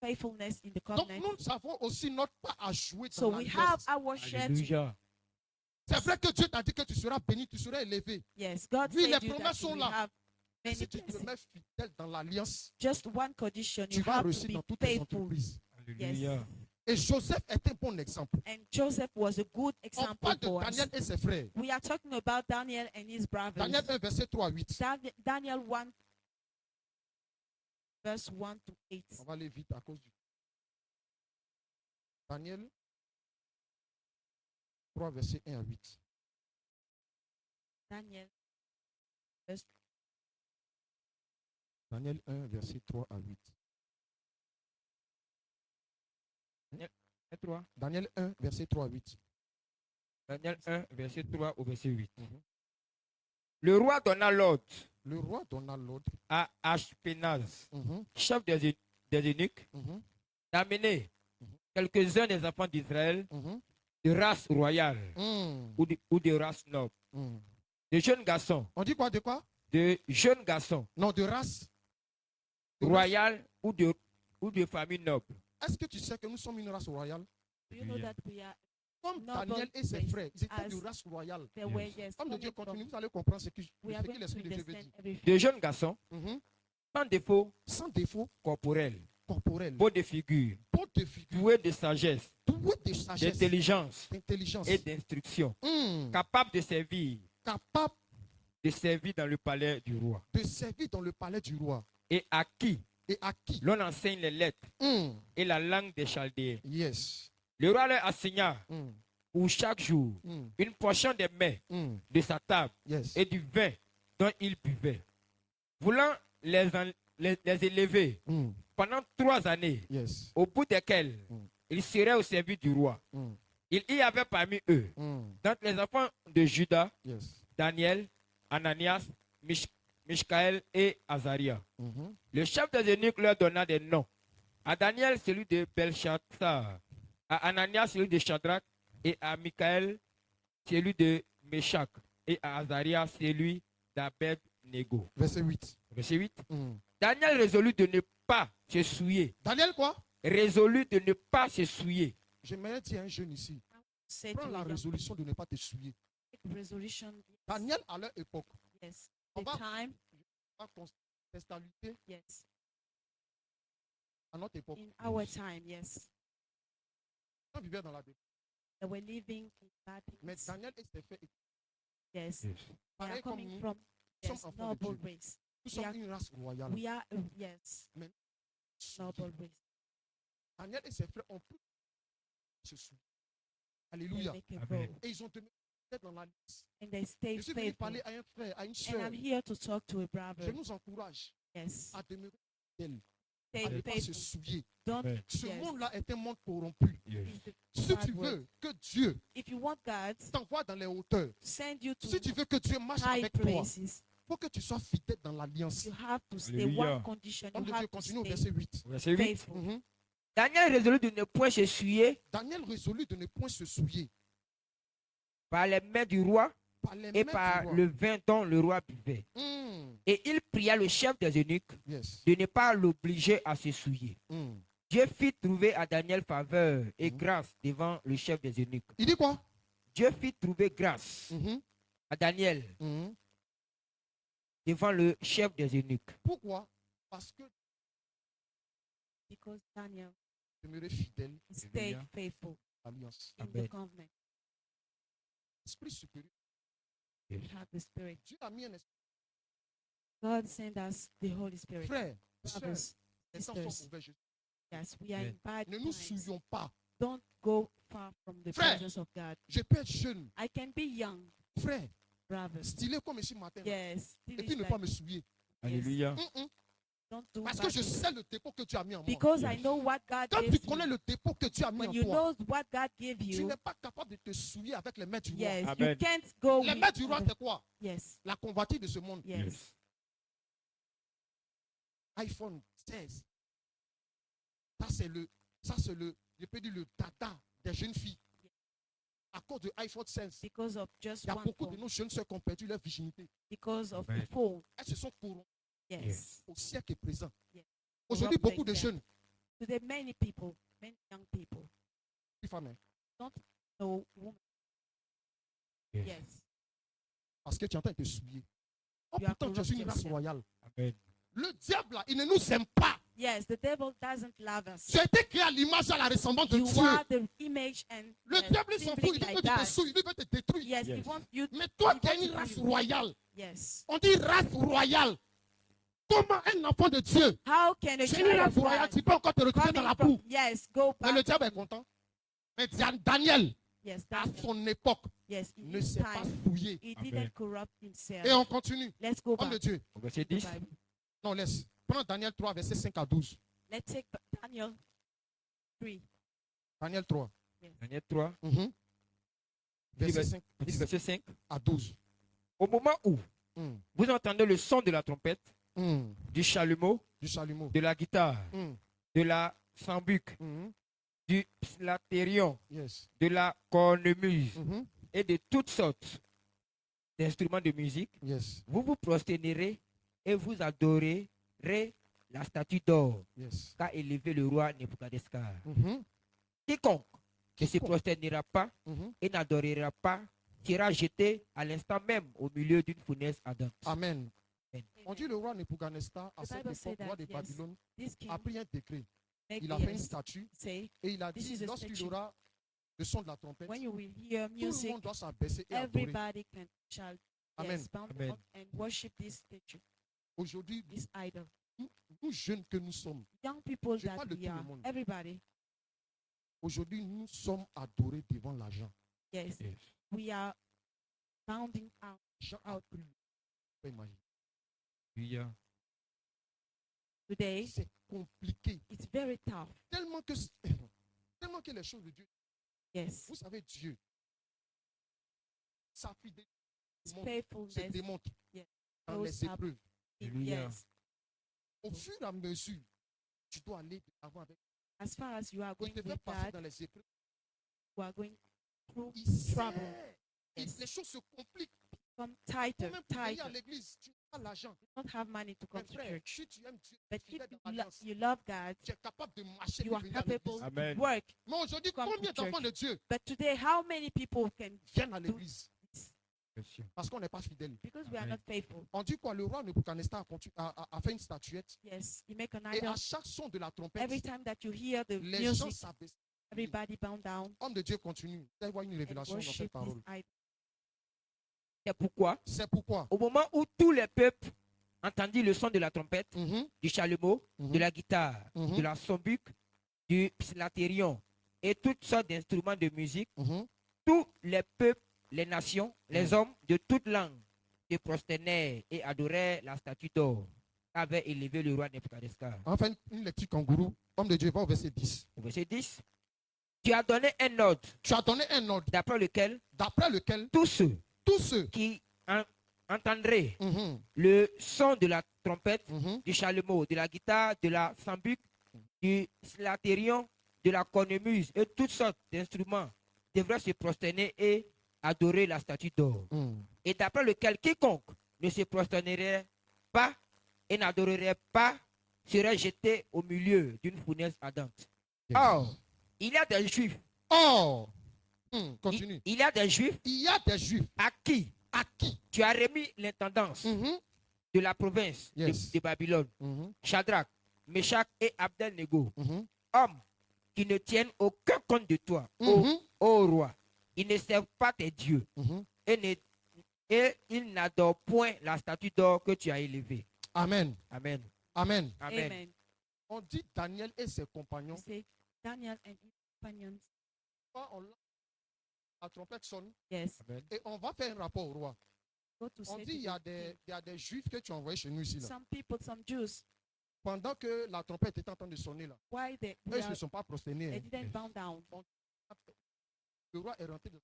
S4: faithfulness in the
S2: Donc
S4: covenant?
S2: nous avons aussi notre part à jouer
S4: So
S2: dans
S4: we have
S2: l'alliance.
S4: our share.
S3: Alléluia.
S2: C'est vrai que Dieu t'a dit que tu seras béni, tu seras élevé.
S4: Yes, God
S2: Oui,
S4: said
S2: les
S4: you
S2: promesses
S4: that you
S2: sont
S4: will
S2: là.
S4: have
S2: Mais
S4: many
S2: si tu te
S4: blessings.
S2: mets fidèle dans l'alliance,
S4: Just one condition,
S2: tu
S4: you
S2: vas
S4: have to
S2: réussir
S4: be
S2: dans toutes tes
S4: faithful.
S2: entreprises.
S4: Yes.
S3: Alléluia.
S2: Et Joseph est un bon exemple.
S4: And Joseph was a good
S2: On
S4: example
S2: parle de
S4: for us.
S2: Daniel et ses frères.
S4: We are talking about Daniel and his brothers.
S2: Daniel 1, verset 3 à 8.
S4: Daniel 1, verse 1 to 8.
S2: On va aller vite à cause du... Daniel 3, verset 1 à 8.
S4: Daniel, verse
S2: Daniel 1, verset 3 à 8.
S3: Et 3.
S2: Daniel 1, verset 3 à 8.
S3: Daniel 1, verset 3 au verset 8.
S2: Mhm.
S3: Le roi donna l'ordre
S2: Le roi donna l'ordre
S3: à Ashpenaz,
S2: mhm,
S3: chef des eunuques,
S2: mhm,
S3: d'amener
S2: Mhm.
S3: quelques-uns des enfants d'Israël
S2: mhm,
S3: de race royale
S2: mhm,
S3: ou de race noble.
S2: mhm.
S3: De jeunes garçons,
S2: On dit quoi de quoi?
S3: de jeunes garçons
S2: Non, de race. De race.
S3: royales ou de famille noble.
S2: Est-ce que tu sais que nous sommes une race royale?
S4: Do you know that we are
S2: Comme
S4: Noble
S2: Daniel et ses
S4: race
S2: frères, ils étaient
S4: as
S2: de race royale.
S4: the way,
S3: Yes.
S4: yes,
S2: Comme le Dieu
S4: coming
S2: continue,
S4: from-
S2: vous allez comprendre ce que,
S4: we
S2: ce
S4: are
S2: que
S4: going to
S2: l'Esprit de Dieu veut
S4: understand
S2: dire.
S4: everything.
S3: De jeunes garçons,
S2: Mhm.
S3: sans défaut
S2: Sans défaut
S3: corporel,
S2: corporel,
S3: beau de figure,
S2: beau de figure,
S3: doué de sagesse,
S2: doué de sagesse,
S3: d'intelligence
S2: d'intelligence,
S3: et d'instruction,
S2: Mhm.
S3: capable de servir dans le palais du roi,
S2: de servir dans le palais du roi
S3: et à qui
S2: et à qui?
S3: l'on enseigne les lettres
S2: Mhm.
S3: et la langue des Chaldéens.
S2: Yes.
S3: Le roi leur assigna
S2: Mhm.
S3: pour chaque jour
S2: Mhm.
S3: une portion des mets
S2: Mhm.
S3: de sa table
S2: Yes.
S3: et du vin dont ils buvaient. Voulant les élever
S2: Mhm.
S3: pendant 3 années,
S2: Yes.
S3: au bout desquelles
S2: Mm.
S3: ils seraient au service du roi.
S2: Mhm.
S3: Il y avait parmi eux,
S2: Mhm.
S3: d'entre les enfants de Juda,
S2: Yes.
S3: Daniel, Ananias, Mishkaël et Azaria.
S2: Mhm.
S3: Le chef des eunuques leur donna des noms. À Daniel, celui de Belshazzar. À Ananias, celui de Shadrach. Et à Michaël, celui de Meshach. Et à Azaria, celui d'Abed-Nego.
S2: Verset 8.
S3: Verset 8.
S2: Mhm.
S3: Daniel résolut de ne pas se souiller.
S2: Daniel quoi?
S3: Résolut de ne pas se souiller.
S2: J'aimerais dire à un jeune ici,
S4: Say
S2: prends
S4: to
S2: la
S4: a young
S2: résolution de ne pas te souiller.
S4: resolution. Yes.
S2: Daniel, à leur époque,
S4: Yes.
S2: on
S4: The
S2: va
S4: time.
S2: en contextualité
S4: Yes.
S2: à notre époque.
S4: In our time. Yes.
S2: On vivait dans la défaite.
S4: They were living in bad
S2: Mais
S4: things.
S2: Daniel et ses frères,
S4: Yes. They
S2: pareil
S4: are
S2: comme
S4: coming
S2: nous,
S4: from
S2: sommes
S4: yes,
S2: enfants de
S4: noble
S2: Dieu.
S4: race.
S2: Nous
S4: we
S2: sommes
S4: are-
S2: une race royale.
S4: We are yes, noble race.
S2: Daniel et ses frères ont pu se souiller.
S4: They
S2: Alléluia.
S4: make a
S3: Amen.
S4: vow,
S2: Et ils ont demeuré dans la liste.
S4: and they stay
S2: Je suis venu
S4: faithful.
S2: parler à un frère, à une
S4: And
S2: soeur.
S4: I'm here to talk to a
S2: Je
S4: brother.
S2: nous encourage
S4: Yes,
S2: à demeurer fidèles,
S4: stay
S2: à ne pas se
S4: faithful.
S2: souiller.
S4: Don't.
S3: Amen.
S2: Ce
S4: Yes.
S2: monde-là est un monde corrompu.
S4: Is the
S2: Si
S4: bad
S2: tu
S4: word.
S2: veux que Dieu
S4: If you want God
S2: t'envoie dans les hauteurs,
S4: send you
S2: si tu
S4: to
S2: veux que Dieu marche
S4: high
S2: avec toi,
S4: places,
S2: il faut que tu sois fidèle dans l'alliance.
S4: you have to stay.
S3: Alléluia.
S4: One condition,
S2: Comme
S4: you
S2: de Dieu
S4: have to
S2: continue au
S4: stay
S2: verset 8.
S3: Verset 8.
S4: faithful.
S2: Mhm.
S3: Daniel résolut de ne point se souiller
S2: Daniel résolut de ne point se souiller
S3: par les mains du roi
S2: par les
S3: et
S2: mains
S3: par
S2: du roi.
S3: le vin dont le roi buvait. Et il pria le chef des eunuques
S2: Yes.
S3: de ne pas l'obliger à se souiller.
S2: Mm.
S3: Dieu fit trouver à Daniel faveur et
S2: Mhm.
S3: grâce devant le chef des eunuques.
S2: Il dit quoi?
S3: Dieu fit trouver grâce
S2: Mhm.
S3: à Daniel
S2: Mhm.
S3: devant le chef des eunuques.
S2: Pourquoi? Parce que
S4: Because Daniel
S2: demeurer fidèle
S4: stayed
S3: Alléluia.
S4: faithful
S2: à l'alliance.
S4: in
S3: Amen.
S4: the covenant.
S2: Esprit supérieur.
S4: We have the Spirit.
S2: Dieu a mis un esprit.
S4: God sent us the Holy Spirit.
S2: Frère, sœur,
S4: Brothers,
S2: les temps
S4: sisters,
S2: sont mauvais.
S4: yes, we are
S3: Amen.
S4: in bad
S2: Ne nous
S4: times.
S2: souillons pas.
S4: Don't go far from the
S2: Frère.
S4: presence of God.
S2: Je peux être jeune.
S4: I can be young,
S2: Frère,
S4: brothers.
S2: stylé comme ici matin. là,
S4: Yes,
S2: Et
S4: still
S2: puis
S4: is
S2: ne
S4: like,
S2: pas me souiller.
S3: Alléluia.
S4: don't do
S2: Parce que
S4: bad
S2: je
S4: things.
S2: sais le dépôt que Dieu a mis en moi.
S4: Because I
S3: Yes.
S4: know what God
S2: Quand
S4: gave
S2: tu
S4: you.
S2: connais le dépôt que Dieu a mis
S4: When
S2: en
S4: you
S2: toi,
S4: know what God gave
S2: tu
S4: you,
S2: n'es pas capable de te souiller avec les mains du roi.
S4: yes,
S3: Amen.
S4: you can't go
S2: Les
S4: with
S2: mains du roi,
S4: other-
S2: c'est quoi?
S4: yes,
S2: La convoitise de ce monde.
S4: yes.
S2: iPhone 16. Ça, c'est le, je peux dire le dada des jeunes filles. À cause de iPhone 16,
S4: because of just
S2: il y a
S4: one
S2: beaucoup de
S4: phone,
S2: nos jeunes sœurs qui ont perdu leur virginité.
S4: because of
S3: Amen.
S4: the phone.
S2: Elles se sont corrompues
S4: Yes.
S2: au siècle présent.
S4: Yeah.
S2: Aujourd'hui,
S4: Corrupting
S2: beaucoup de
S4: them.
S2: jeunes,
S4: Today, many people, many young people,
S2: les femmes, hein,
S4: don't know women.
S3: Yes.
S4: Yes.
S2: parce que tu es en train de te souiller. Oh,
S4: You are
S2: pourtant, tu es une
S4: corrupting
S2: race
S4: yourself.
S2: royale.
S3: Amen.
S2: Le diable, là, il ne nous aime pas.
S4: Yes, the devil doesn't love us.
S2: Tu as été créé à l'image, à la ressemblance de
S4: You
S2: Dieu.
S4: are the image and
S2: Le diable, il s'en fout, il veut que tu te souilles, il veut te détruire.
S4: Yes, he
S3: Yes.
S4: wants you.
S2: Mais toi,
S4: he
S2: tu es
S4: wants
S2: une
S4: to
S2: race
S4: kill you.
S2: royale.
S4: Yes.
S2: On dit race royale. Comment un enfant de Dieu,
S4: How can a
S2: c'est une
S4: child
S2: race
S4: of
S2: royale,
S4: God
S2: tu peux encore te retrouver dans
S4: coming
S2: la
S4: from,
S2: boue.
S4: yes, go
S2: Mais le
S4: back?
S2: diable est content. Mais Daniel,
S4: Yes,
S2: à
S4: Daniel.
S2: son époque,
S4: Yes, in
S2: ne
S4: his
S2: s'est pas
S4: time,
S2: souillé.
S4: he
S3: Amen.
S4: didn't corrupt himself.
S2: Et on continue.
S4: Let's go
S2: Homme de
S4: back
S2: Dieu.
S3: Au verset
S4: to the
S3: 10.
S4: Bible.
S2: Non, laisse. Prends Daniel 3, verset 5 à 12.
S4: Let's take Daniel 3.
S2: Daniel 3.
S3: Daniel 3,
S2: Verset 5
S3: verset 5.
S2: à 12.
S3: Au moment où
S2: Hum,
S3: vous entendez le son de la trompette,
S2: hum.
S3: du chalumeau,
S2: Du chalumeau.
S3: de la guitare,
S2: Hum,
S3: de la sambuc,
S2: hum.
S3: du platérion,
S2: Yes.
S3: de la cornemuse
S2: Mhm.
S3: et de toutes sortes d'instruments de musique,
S2: Yes.
S3: vous vous prosternerez et vous adorerez la statue d'or
S2: Yes.
S3: qu'a élevé le roi Nebuchadnezzar.
S2: Mhm.
S3: Quiconque ne se
S2: Quiconque.
S3: prosternera pas
S2: Mhm.
S3: et n'adorera pas sera jeté à l'instant même au milieu d'une fournaise ardente.
S2: Amen.
S3: Amen.
S2: On dit le roi Nebuchadnezzar, à
S4: The
S2: cette
S4: Bible said
S2: époque, roi
S4: that,
S2: de
S4: yes.
S2: Babylone,
S4: This king
S2: a pris un décret.
S4: make
S2: Il a fait une
S4: yes,
S2: statue
S4: say,
S2: et il a
S4: This
S2: dit,
S4: is a
S2: lorsqu'il
S4: statue.
S2: aura le son de la trompette,
S4: when you will hear
S2: tout le
S4: music,
S2: monde doit s'abaisser et adorer.
S4: everybody shall
S2: Amen.
S4: yes, bow
S3: Amen.
S4: down and worship this statue,
S2: Aujourd'hui,
S4: this idol.
S2: nous jeunes que nous sommes,
S4: Young people
S2: Je
S4: that
S2: parle de
S4: we
S2: tout le
S4: are,
S2: monde.
S4: everybody,
S2: aujourd'hui, nous sommes adorés devant l'argent.
S4: yes,
S3: Yes.
S4: we are bounding out.
S2: Jean a pris le pas imaginer.
S3: Alléluia.
S4: Today,
S2: C'est compliqué.
S4: it's very tough.
S2: Tellement que, tellement que les choses de Dieu.
S4: Yes,
S2: Vous savez, Dieu, sa fidélité
S4: his
S2: se
S4: faithfulness
S2: démontre
S4: Yeah.
S2: dans
S4: Goes
S2: les
S4: up.
S2: épreuves.
S3: Alléluia.
S4: yes,
S2: Au fur et à mesure, tu dois aller de l'avant avec.
S4: as far as you are
S2: Il
S4: going
S2: te fait
S4: with
S2: passer
S4: God,
S2: dans les épreuves.
S4: you are going through
S2: Il sait.
S4: trouble.
S2: Les choses se compliquent.
S4: Come
S2: Pour
S4: tighter,
S2: même pour venir
S4: tighter.
S2: à l'église, tu n'as pas l'argent.
S4: You don't have money to
S2: Mais
S4: come to
S2: frère,
S4: church.
S2: si tu aimes Dieu,
S4: But
S2: tu
S4: if
S2: es dans
S4: you, lo-
S2: l'alliance,
S4: you love God,
S2: tu es capable de marcher
S4: you
S2: et
S4: are
S2: venir à
S4: capable
S2: l'église.
S3: Amen.
S4: to work.
S2: Mais aujourd'hui,
S4: Come to
S2: combien d'enfants
S4: church.
S2: de Dieu
S4: But today, how many people can
S2: viennent à l'église
S4: this?
S3: Merci.
S2: parce qu'on n'est pas fidèle?
S4: Because we are
S3: Amen.
S4: not faithful.
S2: On dit quoi? Le roi Nebuchadnezzar a fait une statuette
S4: Yes, you make an
S2: et
S4: idol.
S2: à chaque son de la trompette,
S4: Every time that you hear the
S2: les gens
S4: music,
S2: s'abaissent.
S4: everybody bow down
S2: Homme de Dieu continue. Vous allez voir une
S4: and
S2: révélation dans
S4: worship
S2: cette
S4: this
S2: parole.
S4: idol.
S3: C'est pourquoi,
S2: C'est pourquoi.
S3: au moment où tous les peuples entendirent le son de la trompette,
S2: Mhm,
S3: du chalumeau,
S2: mhm,
S3: de la guitare,
S2: mhm,
S3: de la sambuc, du platérion et toutes sortes d'instruments de musique,
S2: mhm.
S3: tous les peuples, les nations, les
S2: Mhm.
S3: hommes de toute langue se prosternèrent et adorèrent la statue d'or qu'avait élevé le roi Nebuchadnezzar.
S2: Enfin, une lecture kangourou. Homme de Dieu, va au verset 10.
S3: Au verset 10, tu as donné un ordre
S2: Tu as donné un ordre
S3: d'après lequel
S2: d'après lequel
S3: tous ceux
S2: tous ceux
S3: qui entendraient
S2: mhm,
S3: le son de la trompette,
S2: mhm,
S3: du chalumeau, de la guitare, de la sambuc, du platérion, de la cornemuse et toutes sortes d'instruments devraient se prosterner et adorer la statue d'or.
S2: mhm.
S3: Et d'après lequel quiconque ne se prosternerait pas et n'adorerait pas serait jeté au milieu d'une fournaise ardente.
S2: Yes.
S3: Or, il y a des juifs,
S2: Or,
S3: il,
S2: continue.
S3: il y a des juifs
S2: Il y a des juifs
S3: à qui
S2: à qui
S3: tu as remis l'intendance
S2: mhm,
S3: de la province
S2: Yes.
S3: de Babylone,
S2: mhm,
S3: Shadrach, Meshach et Abednego,
S2: mhm,
S3: hommes qui ne tiennent aucun compte de toi,
S2: mhm,
S3: ô roi. Ils ne servent pas tes dieux
S2: mhm.
S3: et ils n'adorent point la statue d'or que tu as élevée.
S2: Amen.
S3: Amen.
S2: Amen.
S3: Amen.
S4: Amen.
S2: On dit Daniel et ses compagnons.
S4: You say Daniel and his companions.
S2: Quand la trompette sonne
S4: Yes,
S3: Amen.
S2: et on va faire un rapport au roi.
S4: go to
S2: On
S4: say
S2: dit
S4: to
S2: il y a
S4: the
S2: des,
S4: king.
S2: il y a des juifs que tu as envoyés chez nous ici. Là.
S4: Some people, some Jews,
S2: Pendant que la trompette est en train de sonner là,
S4: why they,
S2: eux, ils ne se sont pas prosternés.
S4: they
S2: hein.
S4: didn't bow down.
S2: Le roi est rentré dans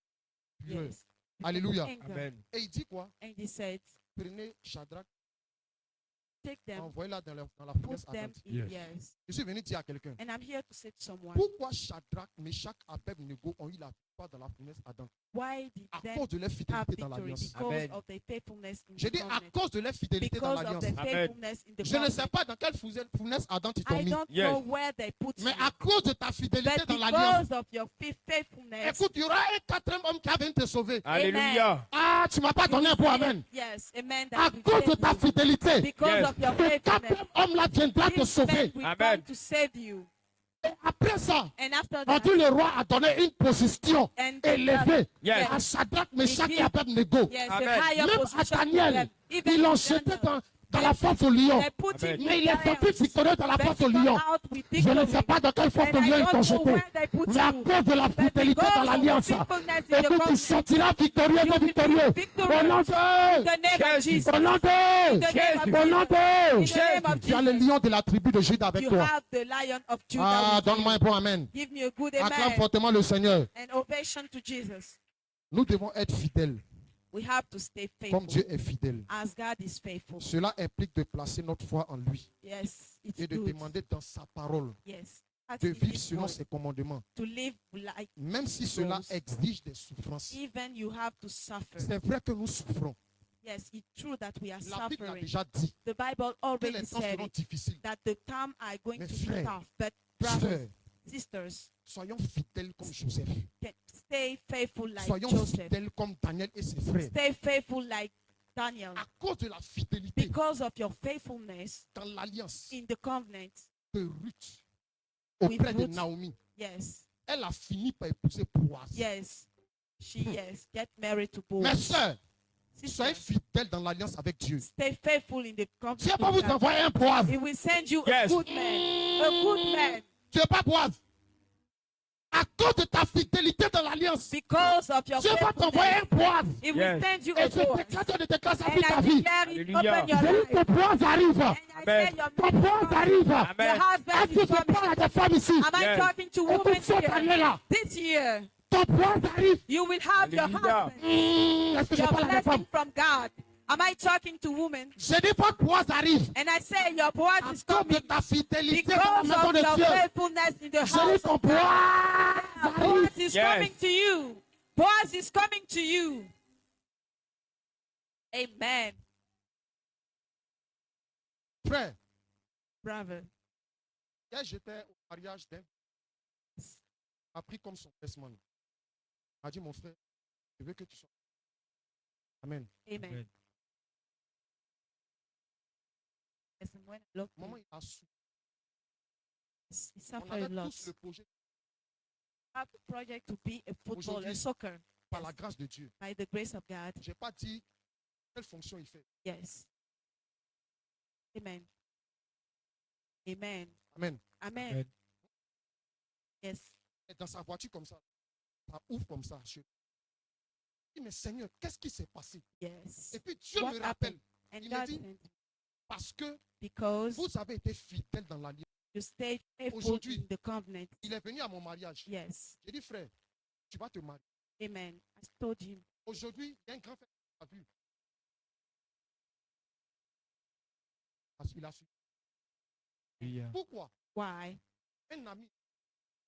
S2: fureur.
S4: Yes.
S2: Alléluia.
S4: Anger.
S3: Amen.
S2: Et il dit quoi?
S4: And he said,
S2: Prenez Shadrach,
S4: take them,
S2: envoyez-la dans la
S4: put
S2: fournaise
S4: them
S2: ardente.
S4: in.
S3: Yes.
S4: Yes.
S2: Je suis venu dire à quelqu'un.
S4: And I'm here to say to someone,
S2: Pourquoi Shadrach, Meshach, Abednego ont eu la pas dans la promesse Adam?
S4: Why did
S2: À
S4: they
S2: cause de leur
S4: have
S2: fidélité dans
S4: victory?
S2: l'alliance.
S4: Because
S3: Amen.
S4: of their faithfulness in
S2: J'ai
S4: the
S2: dit à
S4: covenant.
S2: cause de leur fidélité dans
S4: Because of
S2: l'alliance.
S4: their
S3: Amen.
S4: faithfulness in the
S2: Je ne sais
S4: covenant.
S2: pas dans quelle fournaise Adam ils t'ont
S4: I
S2: mis.
S4: don't
S3: Yes.
S4: know where they put
S2: Mais
S4: you.
S2: à cause de ta fidélité
S4: But
S2: dans l'alliance,
S4: because of your faithfulness,
S2: écoute, il y aura un quatrième homme qui va venir te sauver.
S3: Alléluia.
S2: Ah, tu m'as pas
S4: you
S2: donné un
S4: will
S2: point,
S4: see
S2: amen.
S4: yes, amen.
S2: À
S4: That will
S2: cause de
S4: save
S2: ta
S4: you.
S2: fidélité,
S4: Because
S3: Yes.
S4: of your
S2: ce
S4: faithfulness,
S2: quatrième homme-là viendra te
S4: this man
S2: sauver.
S4: will
S3: Amen.
S4: come to save you.
S2: Et après ça,
S4: And after
S2: on dit
S4: that,
S2: le roi a donné une position
S4: and
S2: élevée
S3: Yes.
S2: à Shadrach, Meshach et
S4: give-
S2: Abednego.
S4: yes,
S3: Amen.
S4: a higher
S2: Même à
S4: position to
S2: Daniel,
S4: them. Even
S2: ils l'ont
S4: to
S2: jeté
S4: Daniel.
S2: dans la force au lion.
S4: They put
S3: Amen.
S4: him
S2: Mais
S4: in
S2: il est sorti
S4: lions.
S2: victorieux dans la
S4: But
S2: force
S4: he
S2: au
S4: got
S2: lion.
S4: out with
S2: Je ne sais
S4: victory.
S2: pas dans quelle force
S4: And
S2: au
S4: I
S2: lion ils t'ont
S4: don't know
S2: jeté.
S4: where they put
S2: Mais à
S4: you.
S2: cause de la
S4: But
S2: fidélité dans
S4: because of
S2: l'alliance,
S4: the faithfulness in the
S2: écoute, tu
S4: covenant,
S2: sortiras victorieux
S4: you
S2: et
S4: will be
S2: victorieux.
S4: victorious.
S2: Au nom
S4: in
S2: de
S4: the name of
S3: Jésus.
S4: Jesus.
S2: Au nom
S4: In
S2: de
S4: the name of
S2: Au nom
S4: Jesus.
S2: de
S4: In the name of
S2: Tu as le
S4: Jesus.
S2: lion de la tribu de Juda avec
S4: You
S2: toi.
S4: have the lion of Judah
S2: Ah,
S4: with
S2: donne-moi un
S4: you.
S2: bon amen.
S4: Give me a good
S2: Acclame
S4: amen.
S2: fortement le Seigneur.
S4: And ovation to Jesus.
S2: Nous devons être fidèles
S4: We have to stay
S2: comme
S4: faithful
S2: Dieu est fidèle.
S4: as God is faithful.
S2: Cela implique de placer notre foi en lui
S4: Yes, it's
S2: et de
S4: good.
S2: demander dans sa parole
S4: Yes, that's
S2: de
S4: in
S2: vivre
S4: His
S2: selon
S4: word.
S2: ses commandements,
S4: To live like
S2: même si cela
S4: Yes.
S2: exige des souffrances.
S4: even you have to suffer.
S2: C'est vrai que nous souffrons.
S4: Yes, it's true that we are
S2: La Bible a
S4: suffering.
S2: déjà dit
S4: The Bible
S2: que
S4: already
S2: les temps
S4: said
S2: seront
S4: it,
S2: difficiles.
S4: that the time are going
S2: Mes
S4: to be
S2: frères,
S4: tough. But brothers,
S2: Sœurs,
S4: sisters,
S2: soyons fidèles comme Joseph.
S4: can stay faithful like
S2: Soyons
S4: Joseph.
S2: fidèles comme Daniel et ses frères.
S4: Stay faithful like Daniel.
S2: À cause de la fidélité
S4: Because of your faithfulness
S2: dans l'alliance
S4: in the covenant.
S2: de Ruth auprès de
S4: Ruth.
S2: Naomi,
S4: Yes,
S2: elle a fini par épouser Boaz.
S4: yes. She get married to
S2: Mes
S4: Boaz.
S2: sœurs, soyez
S4: Sisters,
S2: fidèles dans l'alliance avec Dieu.
S4: stay faithful in the
S2: Dieu
S4: covenant.
S2: va
S4: with
S2: vous
S4: God.
S2: envoyer un Boaz.
S4: He will send you
S3: Yes.
S4: a good man. A good man.
S2: Tu n'es pas Boaz. À cause de ta fidélité dans l'alliance,
S4: Because of your
S2: Dieu va t'envoyer
S4: faithfulness.
S2: un Boaz.
S4: He will
S3: Yes.
S4: send you
S2: Et
S4: a
S2: je
S4: Boaz.
S2: déclare, je déclare ça
S4: And
S2: sur ta
S4: I
S2: vie.
S4: declare it,
S3: Hallelujah.
S4: open your
S2: Je dis que
S4: life.
S2: Boaz arrive.
S4: And I
S3: Amen.
S4: say your
S2: Ton
S4: man is
S2: Boaz
S4: coming.
S2: arrive.
S3: Amen.
S4: Your husband
S2: Est-ce que
S4: is
S2: je
S4: coming.
S2: parle à des femmes ici?
S4: Am I
S3: Yes.
S4: talking to women
S2: Écoute cette
S4: here?
S2: année-là.
S4: This year,
S2: Ton Boaz arrive.
S4: you will have your
S3: Hallelujah.
S4: husband.
S2: Est-ce que je
S4: Your
S2: parle à des femmes?
S4: blessing from God. Am I talking to women?
S2: Je dis pas que Boaz arrive.
S4: And I say your Boaz
S2: À
S4: is
S2: cause de
S4: coming
S2: ta fidélité dans la
S4: because
S2: maison
S4: of
S2: de
S4: your
S2: Dieu.
S4: faithfulness in the
S2: Je
S4: house
S2: dis ton
S4: of God.
S2: Boaz arrive.
S4: Boaz is
S3: Yes.
S4: coming to you. Boaz is coming to you. Amen.
S2: Frère,
S4: Brother.
S2: hier j'étais au mariage d'un a pris comme son testimony. A dit mon frère, je veux que tu sois. Amen.
S4: Amen.
S3: Amen.
S4: Yes, and when I look,
S2: Maman, il a su.
S4: he
S2: On
S4: suffered
S2: avait
S4: a lot.
S2: tous le projet
S4: Have a project to be a footballer,
S2: Aujourd'hui,
S4: soccer,
S2: par la grâce de Dieu.
S4: by the grace of God.
S2: Je n'ai pas dit quelle fonction il fait.
S4: Yes. Amen. Amen.
S2: Amen.
S4: Amen.
S3: Amen.
S4: Yes.
S2: Et dans sa voiture comme ça ouvre comme ça. Je dis, mais Seigneur, qu'est-ce qui s'est passé?
S4: Yes.
S2: Et puis Dieu
S4: What
S2: me rappelle,
S4: And
S2: il me
S4: God
S2: dit,
S4: sent you
S2: parce que
S4: because
S2: vous avez été fidèles dans l'alliance.
S4: you stayed faithful
S2: Aujourd'hui,
S4: in the covenant.
S2: Il est venu à mon mariage.
S4: Yes.
S2: J'ai dit, frère, tu vas te marier.
S4: Amen. I told him.
S2: Aujourd'hui, il y a un grand frère qui a vu. Parce qu'il a su.
S3: Hallelujah.
S2: Pourquoi?
S4: Why?
S2: Un ami,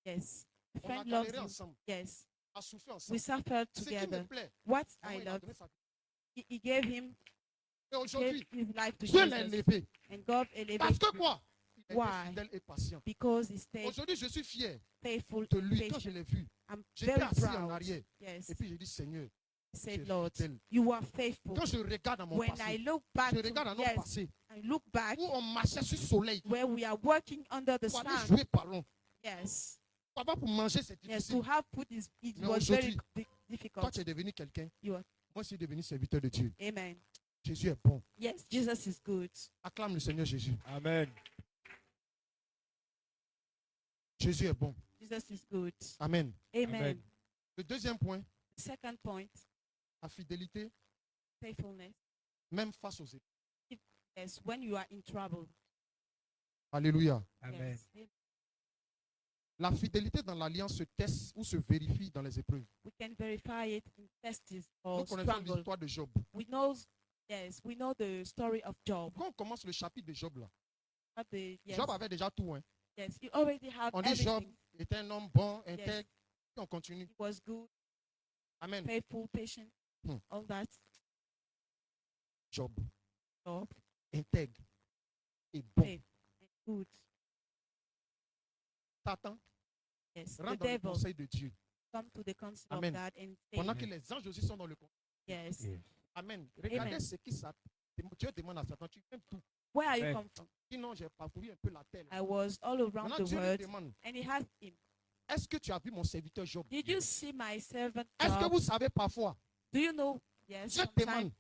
S4: Yes. A
S2: on a
S4: friend loves
S2: galéré
S4: you.
S2: ensemble,
S4: Yes.
S2: a souffert
S4: We
S2: ensemble.
S4: suffered
S2: Ce qui me
S4: together.
S2: plaît,
S4: What
S2: comment
S4: I
S2: il a
S4: love,
S2: donné sa vie.
S4: he gave him
S2: Et
S4: gave
S2: aujourd'hui,
S4: his life to
S2: Dieu l'a
S4: Jesus.
S2: élevé.
S4: And God elevated
S2: Parce que
S4: him
S2: quoi? Il a
S4: Why?
S2: été fidèle et patient.
S4: because he stayed
S2: Aujourd'hui, je suis fier
S4: faithful
S2: de
S4: and
S2: lui quand je
S4: patient.
S2: l'ai vu.
S4: I'm
S2: J'étais
S4: very
S2: assis en
S4: proud.
S2: arrière.
S4: Yes.
S2: Et puis j'ai dit, Seigneur,
S4: I
S2: tu
S4: said,
S2: es
S4: Lord,
S2: fidèle.
S4: you are faithful.
S2: Quand je regarde à mon
S4: When I
S2: passé,
S4: look back,
S2: je regarde à
S4: to,
S2: notre
S4: yes,
S2: passé,
S4: I look back
S2: où on marchait sur le soleil
S4: where we are working under the
S2: pour aller
S4: sun.
S2: jouer ballon.
S4: Yes.
S2: Papa, pour manger, c'est
S4: Yes,
S2: difficile.
S4: to have food is it
S2: Mais
S4: was very
S2: aujourd'hui, Toi,
S4: difficult.
S2: tu es devenu quelqu'un.
S4: You are-
S2: Moi, je suis devenu serviteur de Dieu.
S4: Amen.
S2: Jésus est bon.
S4: Yes, Jesus is good.
S2: Acclame le Seigneur Jésus.
S3: Amen.
S2: Jésus est bon.
S4: Jesus is good.
S2: Amen.
S4: Amen.
S3: Amen.
S2: Le deuxième point,
S4: Second point,
S2: la fidélité,
S4: faithfulness.
S2: même face aux épreuves.
S4: Yes, when you are in trouble.
S2: Alléluia.
S3: Amen.
S4: Yes.
S2: La fidélité dans l'alliance se teste ou se vérifie dans les épreuves.
S4: We can verify it in tests or
S2: Nous connaissons
S4: struggle.
S2: l'histoire de Job.
S4: We know, yes, we know the story of Job.
S2: Quand on commence le chapitre de Job, là,
S4: But yes,
S2: Job avait déjà tout. Hein.
S4: yes, he already had
S2: On dit Job
S4: everything.
S2: était un homme bon, intègre.
S4: Yes.
S2: Et on continue.
S4: He was good,
S2: Amen.
S4: faithful, patient,
S2: Hmm.
S4: all that.
S2: Job,
S4: Job,
S2: intègre et bon.
S4: faith, and good.
S2: Satan
S4: Yes, the
S2: rentre dans le
S4: devil
S2: conseil de Dieu.
S4: come to the council
S2: Amen.
S4: of God and say,
S2: Pendant que les anges aussi sont dans le conseil.
S4: yes.
S3: Yes.
S2: Amen. Regardez
S4: Amen.
S2: ce qui Dieu demande à Satan. Tu aimes tout.
S4: Where are you
S3: Amen.
S4: come from?
S2: Sinon, j'ai parcouru un peu la terre.
S4: I was all around
S2: Maintenant,
S4: the
S2: Dieu lui
S4: world,
S2: demande,
S4: and he asked him,
S2: est-ce que tu as vu mon serviteur Job?
S4: did you see my servant
S2: Est-ce que
S4: Job?
S2: vous savez parfois,
S4: Do you know? Yes,
S2: Dieu
S4: sometimes
S2: demande,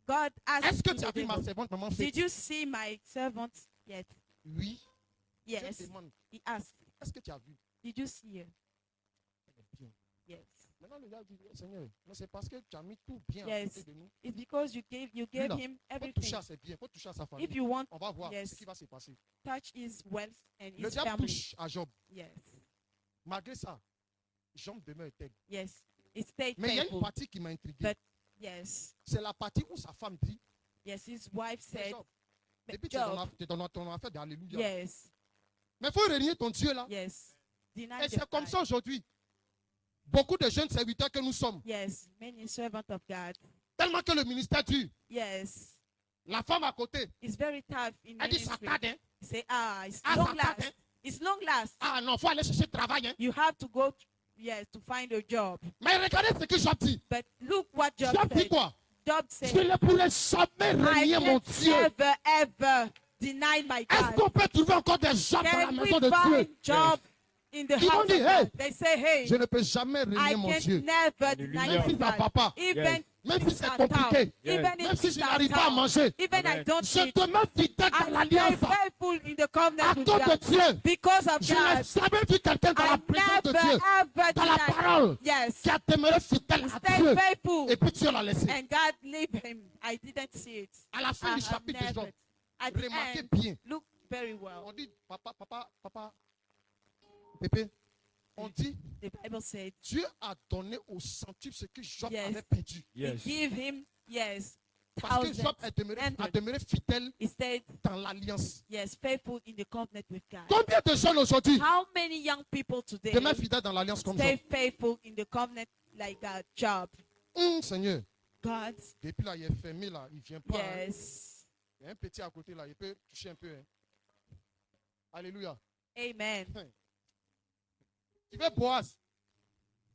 S4: God asked
S2: est-ce que
S4: to
S2: tu as
S4: the
S2: vu ma
S4: devil,
S2: servante maman
S4: did
S2: Faith?
S4: you see my servant yet?
S2: Oui.
S4: Yes,
S2: Dieu demande,
S4: he asked,
S2: est-ce que tu as vu?
S4: did you see her?
S2: Elle est bien.
S4: Yes.
S2: Maintenant, le gars dit, Seigneur, mais c'est parce que tu as mis tout bien à
S4: Yes.
S2: côté de nous.
S4: It's because you gave
S2: là,
S4: him
S2: Il faut toucher
S4: everything.
S2: à ses biens, il faut toucher à sa famille.
S4: If you want,
S2: On va voir
S4: Yes.
S2: ce qui va se passer.
S4: touch his wealth and
S2: Le
S4: his
S2: diable
S4: family.
S2: touche à Job.
S4: Yes.
S2: Malgré ça, Job demeure intègre.
S4: Yes. It stayed
S2: Mais il y a une
S4: faithful.
S2: partie qui m'a intrigué.
S4: But yes.
S2: C'est la partie où sa femme dit,
S4: Yes, his wife
S2: mais
S4: said,
S2: Job,
S4: but
S2: depuis que tu es
S4: Job,
S2: dans ton affaire d'Alléluia.
S4: yes,
S2: Mais il faut renier ton Dieu là.
S4: yes. Deny
S2: Et
S4: the
S2: c'est comme
S4: fact.
S2: ça aujourd'hui. Beaucoup de jeunes serviteurs que nous sommes,
S4: Yes, many servant of God.
S2: tellement que le ministère dure,
S4: Yes.
S2: la femme à côté,
S4: It's very tough in
S2: elle dit ça
S4: ministry.
S2: tarde. Hein?
S4: Say, it's
S2: Ah,
S4: long
S2: ça tarde.
S4: last.
S2: Hein?
S4: It's long last.
S2: Ah non, il faut aller chercher le travail. Hein?
S4: You have to go, yes, to find a job.
S2: Mais regardez ce que Job dit.
S4: But look what Job
S2: Job dit
S4: said.
S2: quoi?
S4: Job
S2: Je
S4: said,
S2: ne pourrais jamais
S4: I
S2: renier mon
S4: can
S2: Dieu.
S4: never ever deny my
S2: Est-ce
S4: God.
S2: qu'on peut trouver encore des gens dans la
S4: Can we
S2: maison de
S4: find
S2: Dieu?
S4: job in the
S2: Ils vont
S4: house
S2: dire,
S4: of
S2: hey,
S4: God? They say, hey,
S2: je ne peux jamais
S4: I
S2: renier mon Dieu.
S4: can never deny
S3: Hallelujah.
S4: my
S2: Même si ça
S4: God.
S2: va pas,
S4: Even
S2: même si
S4: things
S2: c'est
S4: are
S2: compliqué,
S4: tough, even
S3: Yes.
S4: if
S2: même si
S4: things
S2: je
S4: are
S2: n'arrive pas à
S4: tough,
S2: manger,
S4: even I
S3: Amen.
S4: don't
S2: je
S4: eat,
S2: demeure fidèle dans
S4: I stay
S2: l'alliance.
S4: faithful in the
S2: À
S4: covenant with
S2: cause de
S4: God.
S2: Dieu,
S4: Because of
S2: je n'ai
S4: God,
S2: jamais vu quelqu'un dans la
S4: I
S2: présence de
S4: never
S2: Dieu,
S4: ever
S2: dans la
S4: deny.
S2: parole,
S4: Yes,
S2: qui a demeuré fidèle à
S4: stay
S2: Dieu.
S4: faithful,
S2: Et puis Dieu l'a laissé.
S4: and God leave him. I didn't see it.
S2: À la fin
S4: I
S2: du
S4: have
S2: chapitre de Job,
S4: never. At the
S2: remarquez
S4: end,
S2: bien.
S4: look very well.
S2: On dit, papa, Pépé, on dit,
S4: The Bible said,
S2: Dieu a donné au centuple ce que Job
S4: Yes.
S2: avait perdu.
S3: Yes.
S4: He give him, yes,
S2: Parce que
S4: thousands.
S2: Job a
S4: hundreds.
S2: demeuré fidèle
S4: He stayed,
S2: dans l'alliance.
S4: yes, faithful in the covenant with God.
S2: Combien de jeunes aujourd'hui
S4: How many young people today
S2: demeurent fidèles dans l'alliance comme
S4: stay
S2: Job?
S4: faithful in the covenant like Job?
S2: Seigneur,
S4: God,
S2: depuis là, il est fermé là, il ne vient pas. Hein.
S4: yes,
S2: Il y a un petit à côté là, il peut toucher un peu. Hein. Alléluia.
S4: amen,
S2: Tu veux Boaz.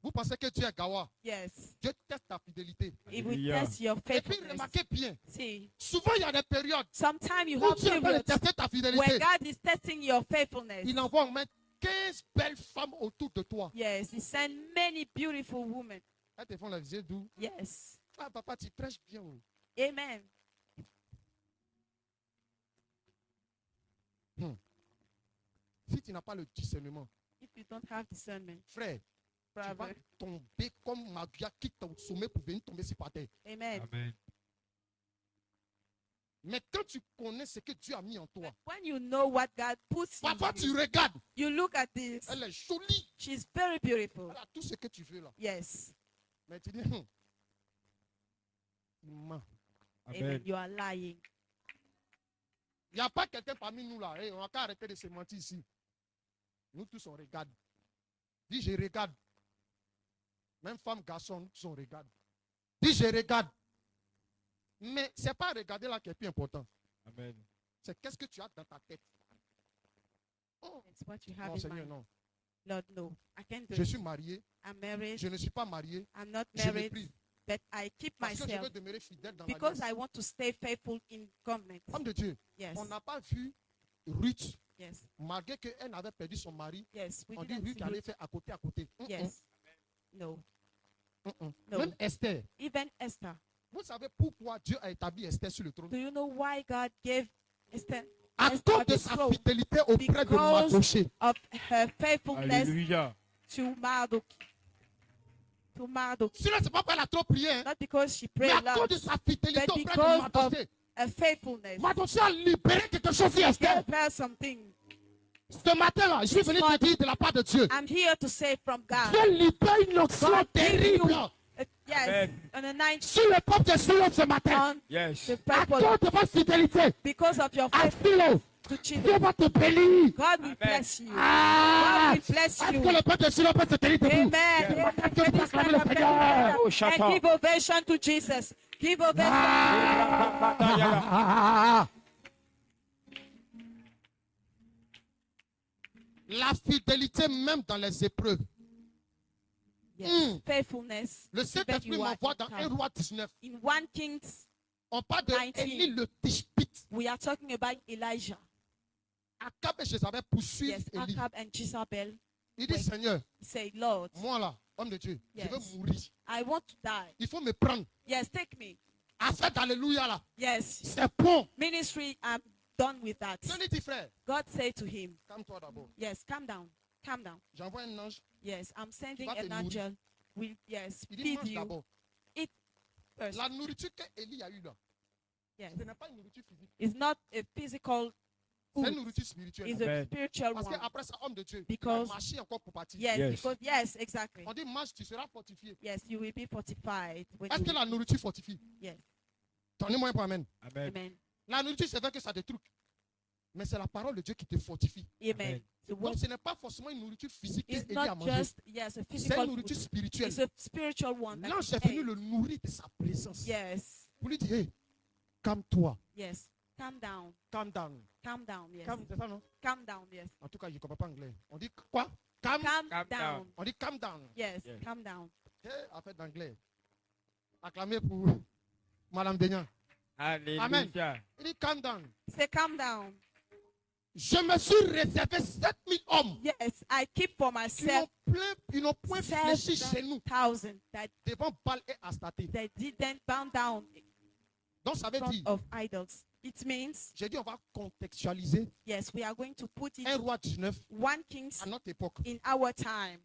S2: Vous pensez que Dieu est Gawa.
S4: yes.
S2: Dieu teste ta fidélité.
S4: It will
S3: Hallelujah.
S4: test your
S2: Et puis
S4: faithfulness.
S2: remarquez bien,
S4: See,
S2: souvent il y a des périodes
S4: sometimes you
S2: où
S4: have
S2: Dieu est en train de
S4: periods
S2: tester ta
S4: where
S2: fidélité.
S4: God is testing your faithfulness.
S2: Il envoie en main 15 belles femmes autour de toi.
S4: Yes, He sent many beautiful women.
S2: Elles te font la visée d'où?
S4: Yes,
S2: Ah papa, tu prêches bien. Oh.
S4: amen.
S2: Si tu n'as pas le discernement,
S4: If you don't have discernment,
S2: frère, tu vas
S4: brother,
S2: tomber comme Maria qui t'a au sommet pour venir tomber sur ta tête.
S4: amen.
S3: Amen.
S2: Mais quand tu connais ce que Dieu a mis en toi,
S4: But when you know what God puts in
S2: parfois tu
S4: you,
S2: regardes,
S4: you look at this.
S2: elle est jolie,
S4: She's very beautiful.
S2: elle a tout ce que tu veux là.
S4: Yes,
S2: Mais tu dis, il ment.
S4: amen.
S3: Amen.
S4: You are lying.
S2: Il n'y a pas quelqu'un parmi nous là. Hey, on n'a qu'à arrêter de se mentir ici. Nous tous on regarde. Dis je regarde. Même femme, garçon, nous tous on regarde. Dis je regarde. Mais ce n'est pas regarder là qui est plus important.
S3: Amen.
S2: C'est qu'est-ce que tu as dans ta tête. Oh,
S4: It's what you have
S2: non
S4: in
S2: Seigneur,
S4: mind.
S2: non.
S4: Lord, no. I can't do
S2: Je
S4: it.
S2: suis marié.
S4: I'm married.
S2: Je ne suis pas marié.
S4: I'm not
S2: Je l'ai
S4: married.
S2: pris.
S4: But I keep
S2: Parce que je
S4: myself
S2: veux demeurer fidèle dans
S4: because
S2: l'alliance.
S4: I want to stay faithful in covenant.
S2: Femme de Dieu,
S4: Yes,
S2: on n'a pas vu Ruth,
S4: yes,
S2: malgré qu'elle avait perdu son mari.
S4: yes. We
S2: On dit
S4: didn't
S2: Ruth
S4: see
S2: allait
S4: Ruth.
S2: faire à côté, à côté.
S4: Yes. No. No.
S2: Même Esther.
S4: Even Esther.
S2: Vous savez pourquoi Dieu a établi Esther sur le trône?
S4: Do you know why God gave Esther
S2: À
S4: Esther
S2: cause de
S4: the
S2: sa
S4: throne?
S2: fidélité auprès de
S4: Because
S2: Mardoché.
S4: of her faithfulness
S3: Alléluia.
S4: to Marduk. To Marduk.
S2: Sinon, c'est pas qu'elle a trop prié. Hein?
S4: Not because she
S2: Mais
S4: prayed
S2: à cause
S4: loud,
S2: de sa fidélité
S4: but
S2: auprès de
S4: because of
S2: Mardoché.
S4: her faithfulness.
S2: Mardoché a libéré quelque chose sur Esther.
S4: Gave her something.
S2: Ce matin-là, je suis venu te dire de la part de Dieu.
S4: I'm here to say from God.
S2: Dieu libère une onction
S4: God give
S2: terrible
S4: you, yes,
S3: Amen.
S4: on the night
S2: sur le peuple de Silo ce matin.
S4: on
S3: Yes.
S4: the
S2: À
S4: purpose
S2: cause de votre fidélité
S4: because of your
S2: à
S4: faith
S2: Silo.
S4: to
S2: Dieu
S4: Jesus.
S2: va te bénir.
S4: God will
S3: Amen.
S4: bless you.
S2: Ah!
S4: God will bless
S2: Est-ce
S4: you.
S2: que le peuple de Silo peut se tenir debout?
S4: Amen.
S3: Yeah.
S4: Amen.
S2: Que tu
S4: Can you
S2: acclames
S4: stand
S2: le
S4: up? Can you
S2: Seigneur?
S4: stand up?
S3: Oh, shut
S4: And
S3: up.
S4: give ovation to Jesus. Give ovation.
S2: Ah! La fidélité même dans les épreuves.
S4: Yes. Faithfulness.
S2: Le
S4: Even
S2: Saint-Esprit
S4: you are
S2: m'envoie dans
S4: in
S2: 1 roi 19.
S4: In 1 Kings,
S2: On parle de
S4: 19.
S2: Élie le Tishbite.
S4: we are talking about Elijah.
S2: Akab et Jézabel poursuivent
S4: Yes,
S2: Élie.
S4: Ahab and Jezebel.
S2: Il dit,
S4: Wait.
S2: Seigneur,
S4: He said, Lord,
S2: moi là, homme de Dieu, je
S4: Yes.
S2: veux mourir.
S4: I want to die.
S2: Il faut me prendre.
S4: Yes, take me.
S2: À faire alléluia là.
S4: Yes.
S2: C'est bon.
S4: Ministry, I'm done with that.
S2: Je lui dis, frère,
S4: God said to him,
S2: calme-toi d'abord.
S4: yes, calm down. Calm down.
S2: J'envoie un ange.
S4: Yes, I'm sending
S2: vas te
S4: an angel. Will, yes,
S2: Il dit,
S4: feed
S2: mange
S4: you
S2: d'abord.
S4: first.
S2: La nourriture qu'Élie a eue là,
S4: Yes.
S2: ce n'est pas une nourriture physique.
S4: It's not a physical
S2: C'est une
S4: food.
S2: nourriture spirituelle.
S4: It's a
S3: Amen.
S4: spiritual
S2: Parce
S4: one.
S2: qu'après ça, homme de Dieu, il a
S4: Because-
S2: marché encore pour partir.
S4: Yes,
S3: Yes.
S4: because, yes, exactly.
S2: On dit, mange, tu seras fortifié.
S4: Yes, you will be fortified. When
S2: Est-ce
S4: you
S2: que la nourriture fortifie?
S4: Yes.
S2: Donnez-moi un point, amen.
S3: Amen.
S4: Amen.
S2: La nourriture, c'est vrai que ça a des trucs. Mais c'est la parole de Dieu qui te fortifie.
S4: Amen.
S3: Amen.
S4: The word
S2: Donc, ce n'est pas forcément une nourriture physique
S4: is
S2: qu'Élie a
S4: not
S2: mangée.
S4: just, yes, a
S2: C'est
S4: physical
S2: une
S4: food.
S2: nourriture spirituelle.
S4: It's a spiritual one. that
S2: L'ange
S4: he
S2: est venu
S4: ate.
S2: le nourrir de sa présence.
S4: Yes.
S2: Pour lui dire, hey, calme-toi,
S4: Yes. Calm down.
S2: calm down.
S4: Calm down. Yes.
S2: Calme, c'est ça, non?
S4: Calm down. Yes.
S2: En tout cas, je ne comprends pas anglais. On dit quoi? Calm.
S4: Calm
S3: Calm
S4: down.
S3: down.
S2: On dit calm down.
S4: Yes.
S3: Yeah.
S4: Calm down.
S2: Hey, affaire d'anglais. Acclamé pour Madame Deignan.
S3: Alléluia.
S2: Il dit calm down.
S4: Say calm down.
S2: Je me suis réservé 7000 hommes
S4: Yes. I keep for myself
S2: qui n'ont point fléchi chez nous
S4: 7,000 that
S2: devant Baal et Astaté.
S4: they didn't bow down
S2: Donc ça veut
S4: in front
S2: dire,
S4: of idols. It means,
S2: j'ai dit on va contextualiser
S4: yes, we are going to put it
S2: 1 roi 19
S4: 1 Kings
S2: à notre époque.
S4: in our time.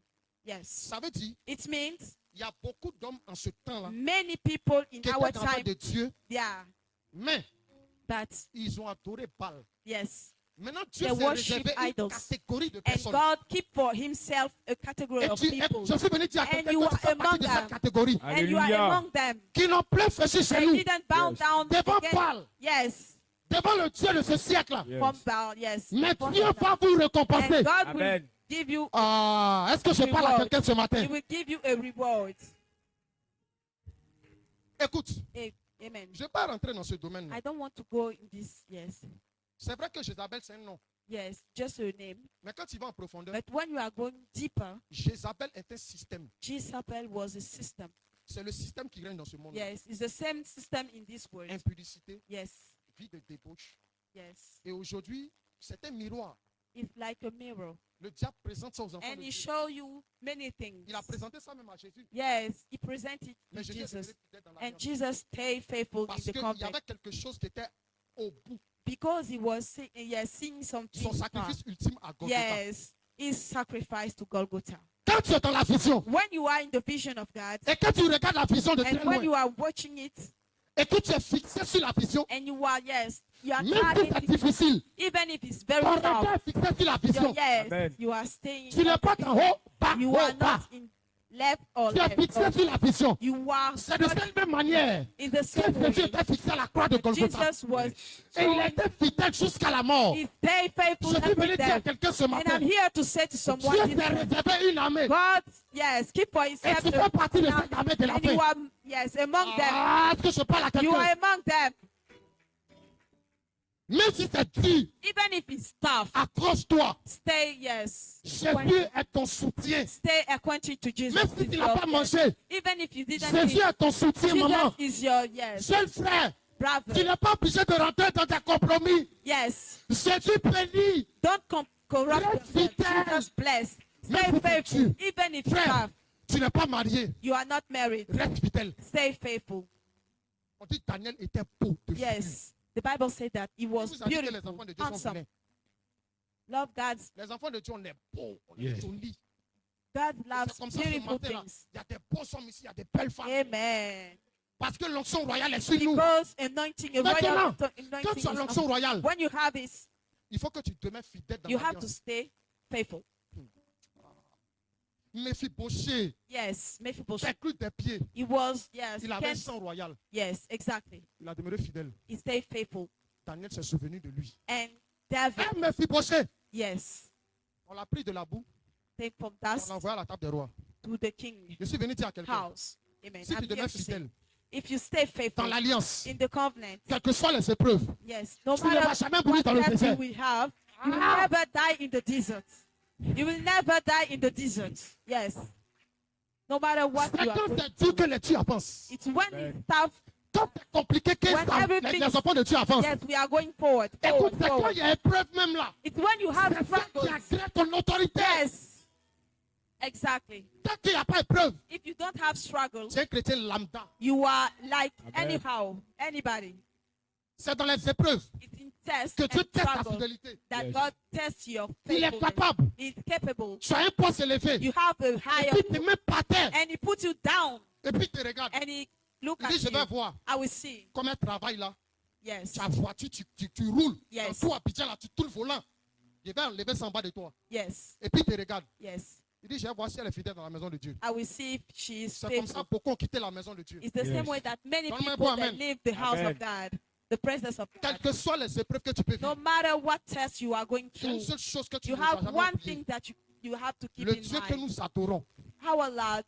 S4: Yes.
S2: Ça veut dire,
S4: It means
S2: il y a beaucoup d'hommes en ce temps-là
S4: many people in
S2: qui
S4: our
S2: étaient enfants
S4: time,
S2: de Dieu,
S4: yeah,
S2: mais
S4: that,
S2: ils ont adoré Baal.
S4: yes.
S2: Maintenant, Dieu
S4: They
S2: s'est
S4: worship
S2: réservé une
S4: idols.
S2: catégorie de
S4: And
S2: personnes.
S4: God keep for himself a category
S2: Et
S4: of
S2: je
S4: people.
S2: suis venu dire à
S4: And
S2: quelqu'un
S4: you
S2: que tu
S4: are
S2: fais partie
S4: among
S2: de
S4: them.
S2: cette catégorie
S4: And you are
S3: Alléluia.
S4: among them.
S2: qui n'ont plus fléchi chez
S4: They
S2: nous
S4: didn't bow
S3: Yes.
S4: down
S2: devant
S4: against-
S2: Baal,
S4: Yes.
S2: devant le Dieu de ce siècle.
S3: Yes.
S4: From Baal, yes.
S2: Mais
S4: From
S2: Dieu
S4: Baal.
S2: va vous récompenser.
S4: And God will
S3: Amen.
S4: give you,
S2: Ah, est-ce que je parle à
S4: Reward.
S2: quelqu'un ce matin?
S4: he will give you a reward.
S2: Écoute,
S4: Amen.
S2: je ne vais pas rentrer dans ce domaine.
S4: I don't want to go in this, yes.
S2: C'est vrai que Jézabel, c'est un nom.
S4: Yes, just a name.
S2: Mais quand tu vas en profondeur,
S4: But when you are going deeper,
S2: Jézabel est un système.
S4: Jezebel was a system.
S2: C'est le système qui règne dans ce monde.
S4: Yes, it's the same system in this world.
S2: Impudicité,
S4: Yes,
S2: vie de débauche.
S4: yes.
S2: Et aujourd'hui, c'est un miroir.
S4: It's like a mirror.
S2: Le diable présente ça aux enfants
S4: And
S2: de
S4: he
S2: Dieu.
S4: show you many things.
S2: Il a présenté ça même à Jésus.
S4: Yes, he presented
S2: Mais
S4: to
S2: Jésus est
S4: Jesus.
S2: resté fidèle dans
S4: And
S2: l'alliance.
S4: Jesus stayed faithful
S2: Parce
S4: in the
S2: qu'il y
S4: covenant.
S2: avait quelque chose qui était au bout.
S4: Because he was seeing something.
S2: Son sacrifice ultime à Golgotha.
S4: Yes, his sacrifice to Golgotha.
S2: Quand tu es dans la vision,
S4: When you are in the vision of God,
S2: et que tu regardes la vision de très
S4: and when
S2: loin,
S4: you are watching it,
S2: et que tu es fixé sur la vision,
S4: and you are, yes, you are
S2: même si c'est
S4: targeting,
S2: difficile,
S4: even if it's very
S2: ton regard
S4: tough,
S2: est fixé sur la vision.
S4: yes,
S3: Amen.
S4: you are staying.
S2: Tu n'es pas en haut, bas,
S4: You
S2: haut,
S4: are
S2: bas.
S4: not in left or
S2: Tu es
S4: left.
S2: fixé
S4: or-
S2: sur la vision.
S4: You are
S2: C'est de cette même manière
S4: in the
S2: que
S4: same
S2: Jésus
S4: way.
S2: était fixé à la croix de Golgotha.
S4: Jesus was
S2: Et il était fidèle jusqu'à la mort.
S4: He stayed faithful
S2: Je suis venu
S4: until
S2: dire à
S4: death.
S2: quelqu'un ce
S4: And
S2: matin,
S4: I'm here to say to
S2: Dieu
S4: someone,
S2: s'est
S4: this
S2: réservé une armée.
S4: God, yes, keep for
S2: Et
S4: himself.
S2: tu fais partie de cette armée de la
S4: And
S2: paix.
S4: you are, yes, among them.
S2: Ah, est-ce que je parle à
S4: You are
S2: quelqu'un?
S4: among them.
S2: Même si c'est dur,
S4: Even if it's tough,
S2: accroche-toi.
S4: stay, yes.
S2: Jésus est ton soutien.
S4: Stay acquainted to Jesus.
S2: Même si
S4: is
S2: tu
S4: your
S2: n'as pas
S4: friend.
S2: mangé,
S4: Even if you didn't
S2: Jésus
S4: eat,
S2: est ton soutien, maman.
S4: Jesus is your, yes,
S2: Jeune frère, tu
S4: brother.
S2: n'es pas obligé de rentrer dans des compromis.
S4: Yes.
S2: Jésus bénit.
S4: Don't corrupt
S2: Reste
S4: yourself.
S2: fidèle.
S4: Jesus bless.
S2: Même
S4: Stay
S2: si c'est
S4: faithful.
S2: dur.
S4: Even if it's
S2: Frère,
S4: tough.
S2: tu n'es pas marié.
S4: You are not married.
S2: Reste fidèle.
S4: Stay faithful.
S2: On dit que Daniel était beau de figure.
S4: Yes. The Bible said that he
S2: Qui
S4: was
S2: vous a dit que les
S4: beautiful,
S2: enfants de Dieu sont
S4: handsome.
S2: vilains?
S4: Love God's.
S2: Les enfants de Dieu, on est beaux, on est
S3: Yeah.
S2: jolis.
S4: God
S2: C'est
S4: loves
S2: comme ça ce
S4: beautiful
S2: matin-là.
S4: things.
S2: Il y a des beaux hommes ici, il y a des belles femmes.
S4: Amen.
S2: Parce que l'onction royale est sur nous.
S4: Because anointing, a royal
S2: Maintenant, Quand
S4: anointing
S2: tu as
S4: is
S2: l'onction
S4: on-
S2: royale,
S4: when you have it,
S2: il faut que tu demeures fidèle dans
S4: you have to
S2: l'alliance.
S4: stay faithful.
S2: Méphibosheth,
S4: Yes, Mephibosheth.
S2: perclus des pieds.
S4: He was, yes,
S2: Il avait un
S4: can't-
S2: sang royal.
S4: yes, exactly.
S2: Il a demeuré fidèle.
S4: He stayed faithful.
S2: Daniel s'est souvenu de lui.
S4: And David,
S2: Eh, Mephibosheth,
S4: yes,
S2: on l'a pris de la boue,
S4: take from
S2: on
S4: dust
S2: l'a envoyé à la table des rois.
S4: to the king
S2: Je suis venu dire à quelqu'un,
S4: house. Amen.
S2: si
S4: I'm
S2: tu
S4: here
S2: demeures
S4: to say,
S2: fidèle
S4: if you stay
S2: dans
S4: faithful
S2: l'alliance,
S4: in the covenant,
S2: quelles que soient les épreuves,
S4: yes, no
S2: tu ne vas
S4: matter
S2: jamais mourir
S4: what
S2: dans le
S4: test you
S2: désert.
S4: will have, you will
S2: Ah!
S4: never die in the desert. You will never die in the desert. Yes. No matter what
S2: C'est
S4: you are
S2: quand
S4: going
S2: c'est Dieu que
S4: through.
S2: les dieux avancent.
S4: It's when
S3: Amen.
S4: it's tough.
S2: Quand c'est compliqué, que
S4: When everything
S2: les
S4: is-
S2: enfants de Dieu avancent.
S4: Yes, we are going forward.
S2: Écoute,
S4: Forward,
S2: c'est quand
S4: forward.
S2: il y a épreuve même là.
S4: It's when you have
S2: C'est ça qui
S4: struggles.
S2: agrée ton autorité.
S4: Yes. Exactly.
S2: Tant qu'il n'y a pas épreuve,
S4: If you don't have struggles,
S2: c'est un chrétien lambda.
S4: you are like
S3: Amen.
S4: anyhow, anybody.
S2: C'est dans les épreuves
S4: It's in tests
S2: que Dieu
S4: and
S2: teste ta
S4: struggles
S2: fidélité.
S4: that
S3: Yes.
S4: God tests your
S2: Il est
S4: faithfulness.
S2: capable.
S4: He's capable.
S2: Tu as un poste élevé.
S4: You have a
S2: Et
S4: higher
S2: puis tu te mets par terre.
S4: and he puts you down
S2: Et puis tu regardes.
S4: and he look
S2: Il
S4: at
S2: dit, je vais
S4: you.
S2: voir
S4: I will see.
S2: comme un travail là.
S4: Yes.
S2: Ta voiture, tu roules.
S4: Yes.
S2: Toi, Abidjan, là, tu tournes le volant. Je vais enlever ça en bas de toi.
S4: Yes.
S2: Et puis tu regardes.
S4: Yes.
S2: Il dit, je vais voir si elle est fidèle dans la maison de Dieu.
S4: I will see if she is
S2: C'est comme ça
S4: faithful.
S2: beaucoup ont quitté la maison de Dieu.
S4: It's the
S3: Yes.
S4: same way that many
S2: Donne-moi un
S4: people
S2: bon
S4: that
S2: amen.
S4: leave the house
S3: Amen.
S4: of God, the presence of
S2: Quelles
S4: God.
S2: que soient les épreuves que tu peux
S4: No
S2: vivre,
S4: matter what test you are going
S2: il y a une
S4: through,
S2: seule chose que tu
S4: you
S2: ne dois
S4: have
S2: jamais
S4: one
S2: oublier.
S4: thing that you have to keep
S2: Le
S4: in
S2: Dieu que
S4: mind.
S2: nous adorons,
S4: Our Lord,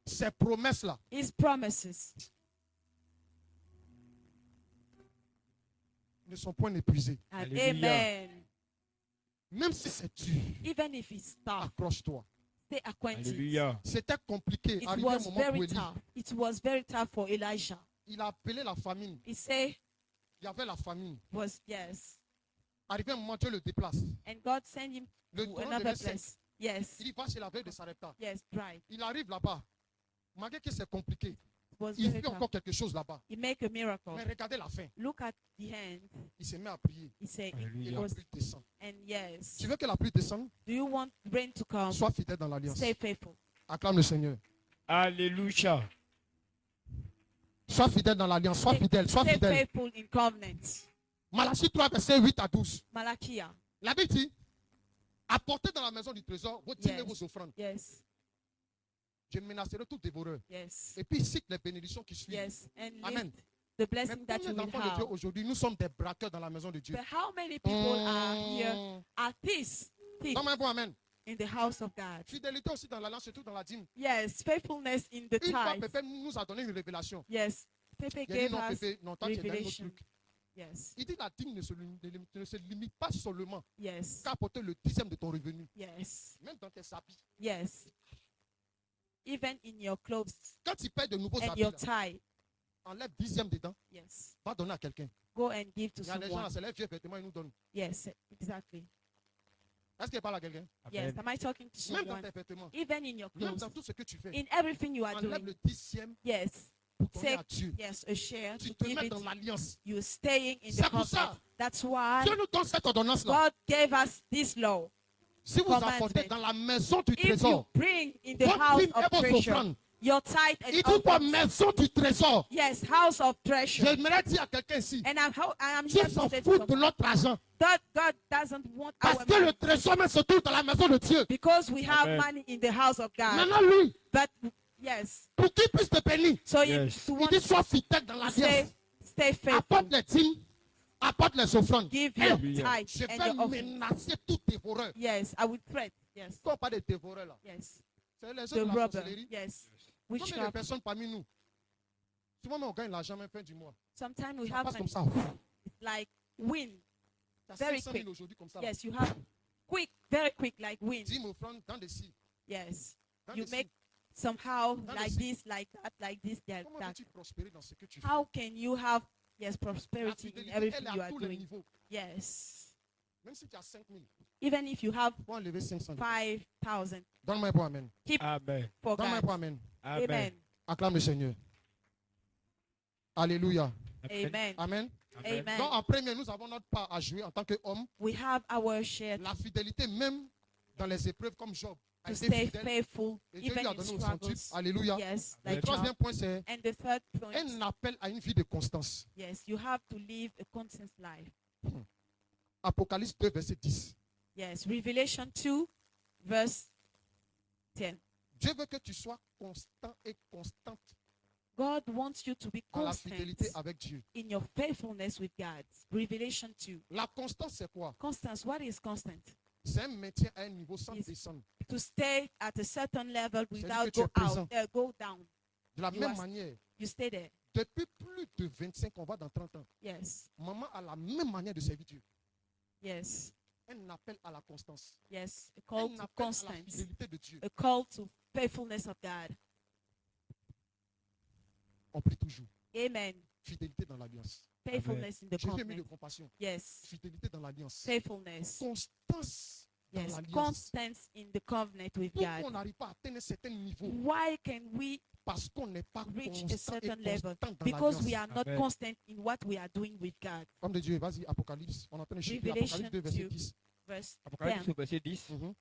S2: ces promesses-là,
S4: His promises
S2: ne sont point épuisées.
S4: and
S3: Hallelujah.
S4: amen.
S2: Même si c'est dur,
S4: Even if it's tough,
S2: accroche-toi.
S4: stay acquainted.
S3: Alléluia.
S2: C'était compliqué.
S4: It
S2: Arrivé un
S4: was
S2: moment où
S4: very
S2: Élie,
S4: tough. It was very tough for Elijah.
S2: il a appelé la famine.
S4: He said,
S2: Il y avait la famine.
S4: yes.
S2: Arrivé un moment, Dieu le déplace.
S4: And God sent him
S2: Le
S4: to
S2: torrent
S4: another
S2: devait sec.
S4: place. Yes.
S2: Il dit, va chez la veuve de Sarepta.
S4: Yes, dry.
S2: Il arrive là-bas. Malgré que c'est compliqué,
S4: It was
S2: il
S4: very
S2: fait
S4: tough.
S2: encore quelque chose là-bas.
S4: He make a miracle.
S2: Mais regardez la fin.
S4: Look at the hand.
S2: Il se met à prier.
S4: He said,
S2: Et
S3: Hallelujah.
S2: la
S4: was,
S2: pluie descend.
S4: and yes.
S2: Tu veux que la pluie descende?
S4: Do you want rain to come?
S2: Sois fidèle dans l'alliance.
S4: Stay faithful.
S2: Acclame le Seigneur.
S3: Alléluia.
S2: Sois fidèle dans l'alliance. Sois fidèle. Sois
S4: Stay
S2: fidèle.
S4: faithful in covenant.
S2: Malachie 3, verset 8 à 12.
S4: Malachiah.
S2: La Bible dit, apportez dans la maison du trésor, retirez
S4: Yes.
S2: vos offrandes.
S4: Yes.
S2: Je menacerai tout dévoreur.
S4: Yes.
S2: Et puis, il cite les bénédictions qui suivent.
S4: Yes. And
S2: Amen.
S4: list the
S2: Mais
S4: blessing that
S2: combien
S4: you will
S2: d'enfants de Dieu
S4: have.
S2: aujourd'hui, nous sommes des braqueurs dans la maison de Dieu?
S4: But how many people are here are thieves
S2: Donne-moi un bon amen.
S4: in the house of God?
S2: Fidélité aussi dans l'alliance, surtout dans la dîme.
S4: Yes. Faithfulness in the
S2: Une fois,
S4: tithe.
S2: Pépé nous a donné une révélation.
S4: Yes. Pepe
S2: Il a dit
S4: gave
S2: non,
S4: us
S2: Pépé, non, toi tu es dans un autre
S4: revelation.
S2: truc.
S4: Yes.
S2: Il dit la dîme ne se limite pas seulement
S4: Yes.
S2: qu'à apporter le 10e de ton revenu.
S4: Yes.
S2: Même dans tes habits.
S4: Yes. Even in your clothes
S2: Quand tu payes de nouveaux
S4: and
S2: habits,
S4: your
S2: là,
S4: tie.
S2: enlève 10e dedans,
S4: Yes.
S2: va donner à quelqu'un.
S4: Go and give to
S2: Il y a des gens, là,
S4: someone.
S2: c'est les vieux vêtements, ils nous donnent.
S4: Yes, exactly.
S2: Est-ce qu'il parle à quelqu'un?
S4: Yes.
S3: Amen.
S4: Am I talking to
S2: Même dans
S4: someone?
S2: tes vêtements,
S4: Even in your
S2: même
S4: clothes,
S2: dans tout ce que tu fais,
S4: in everything you are
S2: enlève
S4: doing.
S2: le 10e
S4: Yes.
S2: pour donner
S4: Take
S2: à Dieu.
S4: yes a share
S2: Tu
S4: to
S2: te
S4: give
S2: mets
S4: it.
S2: dans l'alliance.
S4: You're staying in
S2: C'est
S4: the
S2: pour ça.
S4: covenant. That's why
S2: Dieu nous donne cette ordonnance-là.
S4: God gave us this law.
S2: Si vous
S4: commandment.
S2: apportez dans la maison du
S4: If you
S2: trésor,
S4: bring in the
S2: votre
S4: house
S2: dîme
S4: of
S2: et vos
S4: treasure,
S2: offrandes,
S4: your tithe
S2: il
S4: and
S2: dit quoi,
S4: offerings.
S2: maison du trésor.
S4: Yes, house of treasure.
S2: J'aimerais dire à quelqu'un ici,
S4: And I'm
S2: Dieu
S4: here
S2: s'en
S4: to say to
S2: fout de
S4: someone,
S2: notre argent.
S4: God doesn't want
S2: Parce
S4: our
S2: que le
S4: money
S2: trésor même se trouve dans la maison de Dieu.
S4: because we have
S3: Amen.
S4: money in the house of God.
S2: Maintenant, lui,
S4: But yes,
S2: pour qu'il puisse te bénir,
S4: so
S3: Yes.
S4: you
S2: il
S4: want
S2: dit
S4: to
S2: sois fidèle dans l'alliance.
S4: stay faithful.
S2: Apporte les dîmes, apporte les offrandes.
S4: Give
S2: Et
S4: your
S3: Hallelujah.
S4: tithe
S2: je
S4: and
S2: vais
S4: your offering.
S2: menacer tout dévoreur.
S4: Yes, I will threat. Yes,
S2: Quand on parle de dévoreur là,
S4: yes.
S2: c'est les
S4: The
S2: autres de la
S4: robber.
S2: sorcellerie.
S4: Yes.
S2: Combien de
S4: Witchcraft.
S2: personnes parmi nous, souvent on gagne l'argent même fin du mois.
S4: Sometimes we
S2: Ça
S4: have
S2: passe comme
S4: money.
S2: ça.
S4: It's like wind.
S2: Tu as
S4: Very
S2: 500
S4: quick.
S2: 000 aujourd'hui comme ça.
S4: Yes, you have quick, very quick, like wind.
S2: 10 offrandes dans des cils.
S4: Yes.
S2: Dans
S4: You
S2: des
S4: make
S2: cils.
S4: somehow
S2: Dans
S4: like
S2: les
S4: this, like this, like
S2: Comment
S4: that.
S2: veux-tu prospérer dans ce que tu fais?
S4: How can you have yes
S2: La
S4: prosperity in
S2: fidélité,
S4: everything
S2: elle est
S4: you
S2: à
S4: are
S2: tous les
S4: doing?
S2: niveaux.
S4: Yes.
S2: Même si tu as 5 000,
S4: Even if you have
S2: tu peux enlever 500.
S4: 5,000,
S2: Donne-moi un point, amen.
S4: keep
S3: Amen.
S4: for
S2: Donne-moi un
S4: God.
S2: point, amen.
S4: Amen.
S2: Acclame le Seigneur. Alléluia.
S4: Amen.
S2: Amen.
S4: Amen.
S2: Donc en premier, nous avons notre part à jouer en tant qu'homme.
S4: We have our share
S2: La fidélité même dans les épreuves comme Job a
S4: to
S2: été
S4: stay
S2: fidèle.
S4: faithful
S2: Et Dieu
S4: even
S2: lui a
S4: in
S2: donné au centuple.
S4: struggles.
S2: Alléluia.
S4: Yes,
S2: Le
S4: like
S2: troisième
S4: Job.
S2: point, c'est
S4: And the third point,
S2: un appel à une vie de constance.
S4: yes, you have to live a constant life.
S2: Apocalypse 2, verset 10.
S4: Yes, Revelation 2, verse 10.
S2: Dieu veut que tu sois constant et constante
S4: God wants you to be
S2: à la
S4: constant
S2: fidélité avec Dieu.
S4: in your faithfulness with God. Revelation 2.
S2: La constance, c'est quoi?
S4: Constance, what is constant?
S2: C'est un maintien à un niveau sans
S4: Yes.
S2: descendre.
S4: To stay at a certain level
S2: C'est-à-dire
S4: without
S2: que tu es présent.
S4: go down.
S2: De la
S4: You
S2: même
S4: are-
S2: manière,
S4: You stay there.
S2: depuis plus de 25 ans, on va dans 30 ans,
S4: Yes.
S2: maman a la même manière de servir Dieu.
S4: Yes.
S2: Un appel à la constance.
S4: Yes. A call
S2: Un
S4: to
S2: appel à la
S4: constance.
S2: fidélité de Dieu.
S4: A call to faithfulness of God.
S2: On prie toujours.
S4: Amen.
S2: Fidélité dans l'alliance.
S4: Faithfulness in the
S2: Jésus a mis
S4: covenant.
S2: de compassion.
S4: Yes.
S2: Fidélité dans l'alliance.
S4: Faithfulness.
S2: Constance dans
S4: Yes.
S2: l'alliance.
S4: Constance in the covenant with
S2: Pourquoi on
S4: God.
S2: n'arrive pas à atteindre un certain niveau?
S4: Why can we
S2: Parce qu'on n'est pas
S4: reach a
S2: constant et
S4: certain level?
S2: constant dans
S4: Because we
S2: l'alliance.
S4: are not
S3: Amen.
S4: constant in what we are doing with God.
S2: Homme de Dieu, vas-y, Apocalypse. On est en train de chiffrer
S4: Revelation
S2: Apocalypse 2, verset
S4: 2.
S2: 10.
S4: Verse
S3: Apocalypse
S4: 10.
S3: au verset 10.
S2: Mhm.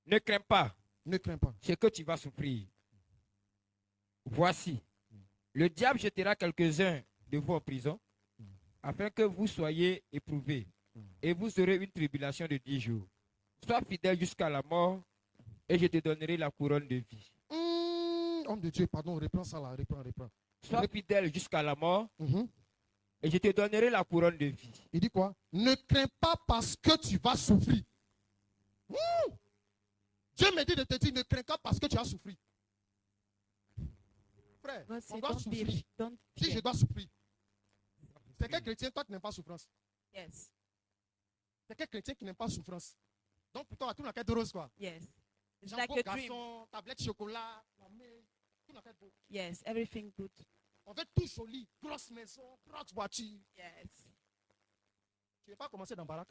S3: Ne crains pas
S2: Ne crains pas.
S3: ce que tu vas souffrir. Voici, le diable jettera quelques-uns de vous en prison, afin que vous soyez éprouvés, et vous aurez une tribulation de 10 jours. Sois fidèle jusqu'à la mort, et je te donnerai la couronne de vie.
S2: Homme de Dieu, pardon, reprends ça là, reprends.
S3: Sois fidèle jusqu'à la mort,
S2: Mhm.
S3: et je te donnerai la couronne de vie.
S2: Il dit quoi? Ne crains pas parce que tu vas souffrir. Ouh! Dieu me dit de te dire, ne crains pas parce que tu as souffert. Frère,
S4: God
S2: on
S4: said,
S2: doit
S4: don't be,
S2: souffrir.
S4: don't
S2: Si je
S4: fear.
S2: dois souffrir. C'est quel chrétien, toi, qui n'aime pas souffrance?
S4: Yes.
S2: C'est quel chrétien qui n'aime pas souffrance? Donc, pour toi, tout n'a qu'à être rose, quoi.
S4: Yes. It's
S2: Jambon,
S4: like a dream.
S2: garçon, tablette chocolat, la main, tout n'a qu'à être beau.
S4: Yes. Everything good.
S2: On veut tout joli, grosse maison, grosse voiture.
S4: Yes.
S2: Tu ne veux pas commencer dans Barak.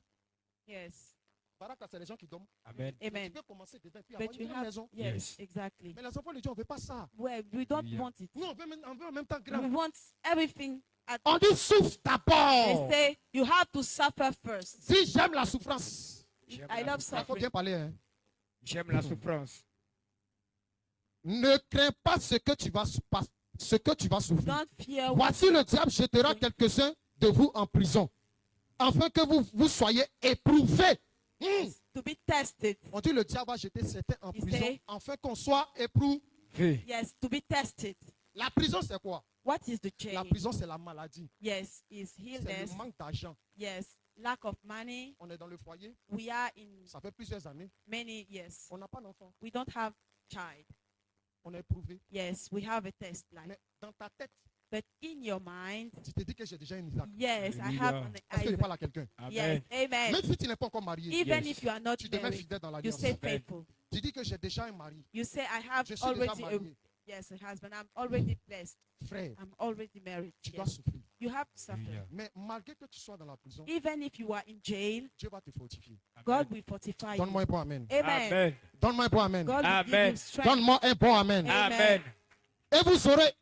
S4: Yes.
S2: Barak, là, c'est les gens qui dorment.
S3: Amen.
S2: Mais
S4: Amen.
S2: tu peux commencer devant, puis
S4: But
S2: avoir
S4: you
S2: une grande
S4: have,
S2: maison.
S4: yes,
S3: Yes.
S4: exactly.
S2: Mais les enfants de Dieu, on ne veut pas ça.
S4: Well, we don't
S3: Hallelujah.
S4: want it.
S2: Nous, on veut en même temps
S4: We
S2: grand.
S4: want everything at
S2: On dit souffre
S4: They
S2: d'abord.
S4: say you have to suffer first.
S2: Si j'aime la souffrance,
S3: J'aime
S4: I
S3: la
S4: love
S2: il faut
S4: suffering.
S2: bien parler. Hein.
S3: J'aime la souffrance.
S2: Ne crains pas ce que tu vas, ce que tu vas souffrir.
S4: Don't fear what
S2: Voici le diable jettera quelques-uns de vous en prison, afin que vous soyez éprouvés.
S4: is to be tested.
S2: On dit le diable va jeter certains en
S4: Il
S2: prison,
S4: sait.
S2: afin qu'on soit éprouvé.
S3: Fais.
S4: Yes, to be tested.
S2: La prison, c'est quoi?
S4: What is the
S2: La
S4: chain?
S2: prison, c'est la maladie.
S4: Yes, is
S2: C'est
S4: illness.
S2: le manque d'argent.
S4: Yes, lack of money.
S2: On est dans le foyer,
S4: We are in
S2: ça fait plusieurs années.
S4: many years.
S2: On n'a pas d'enfant.
S4: We don't have child.
S2: On est éprouvé.
S4: Yes, we have a test like.
S2: Mais dans ta tête,
S4: But in your mind,
S2: tu te dis que j'ai déjà un Isaac.
S4: yes, I
S3: Hallelujah.
S4: have an
S2: Est-ce que je
S4: Isaac.
S2: parle à quelqu'un?
S4: Yes,
S3: Amen.
S4: amen.
S2: Même si tu n'es pas encore marié,
S4: Even
S3: Yes.
S4: if you are not
S2: tu demeures
S4: married,
S2: fidèle dans
S4: you
S2: l'alliance.
S4: stay faithful.
S2: Tu dis que j'ai déjà un mari.
S4: You say, I have
S2: Je suis déjà
S4: already
S2: marié.
S4: yes, a husband. I'm already blessed.
S2: Frère,
S4: I'm already married.
S2: tu dois
S4: Yes.
S2: souffrir.
S4: You have to suffer.
S3: Hallelujah.
S2: Mais malgré que tu sois dans la prison,
S4: Even if you are in jail,
S2: Dieu va te fortifier.
S4: God will fortify you.
S2: Donne-moi un bon amen.
S4: Amen.
S3: Amen.
S2: Donne-moi un bon amen.
S4: God will give
S3: Amen.
S4: you strength.
S2: Donne-moi un bon amen.
S4: Amen.
S3: Amen.
S2: Et vous aurez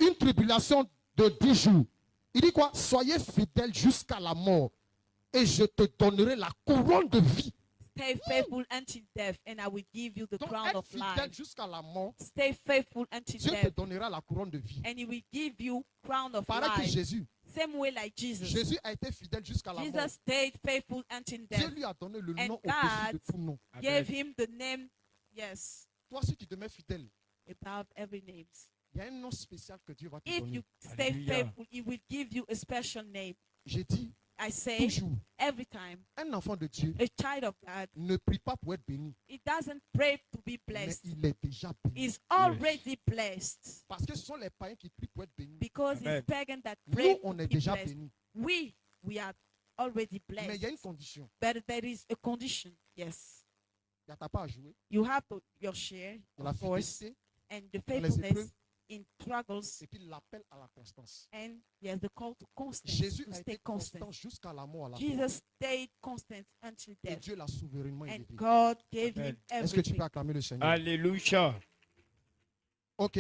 S2: une tribulation de 10 jours. Il dit quoi? Soyez fidèles jusqu'à la mort. Et je te donnerai la couronne de vie.
S4: Stay faithful until death, and I will give you the
S2: Donc,
S4: crown
S2: être
S4: of
S2: fidèle
S4: life.
S2: jusqu'à la mort,
S4: Stay faithful until
S2: Dieu te
S4: death,
S2: donnera la couronne de vie.
S4: and He will give you crown of
S2: Pareil que
S4: life.
S2: Jésus.
S4: Same way like Jesus.
S2: Jésus a été fidèle jusqu'à la mort.
S4: Jesus stayed faithful until
S2: Dieu
S4: death.
S2: lui a donné le
S4: And
S2: nom au-dessus de
S4: God
S2: tout nom.
S4: Gave him the name, yes,
S2: Toi, si tu demeures fidèle,
S4: above every name.
S2: il y a un nom spécial que Dieu va te
S4: If
S2: donner.
S4: you stay
S3: Hallelujah.
S4: faithful, He will give you a special name.
S2: J'ai dit
S4: I say
S2: toujours,
S4: every time,
S2: un enfant de Dieu
S4: a child of God,
S2: ne prie pas pour être béni,
S4: he doesn't pray to be
S2: mais
S4: blessed.
S2: il est déjà béni.
S4: He's already blessed
S2: Parce que ce sont les païens qui prient pour être bénis.
S4: because
S3: Amen.
S4: it's pagan that
S2: Nous,
S4: pray
S2: on
S4: to
S2: est
S4: be
S2: déjà
S4: blessed.
S2: bénis.
S4: We are already
S2: Mais il y a une
S4: blessed.
S2: condition.
S4: But there is a condition. Yes,
S2: Il n'y a pas à jouer.
S4: you have your share,
S2: Dans la
S4: of course,
S2: fidélité
S4: and the
S2: les
S4: faithfulness
S2: épreuves.
S4: in struggles,
S2: et puis l'appel à la constance.
S4: and yes, the call to constance,
S2: Jésus
S4: to
S2: a
S4: stay
S2: été
S4: constant.
S2: constant jusqu'à la mort à la croix.
S4: Jesus stayed constant until
S2: Et
S4: death,
S2: Dieu l'a souverainement
S4: and
S2: élevé.
S4: God gave
S3: Amen.
S4: him
S2: Est-ce que tu
S4: everything.
S2: peux acclamer le Seigneur?
S3: Alléluia.
S2: Ok.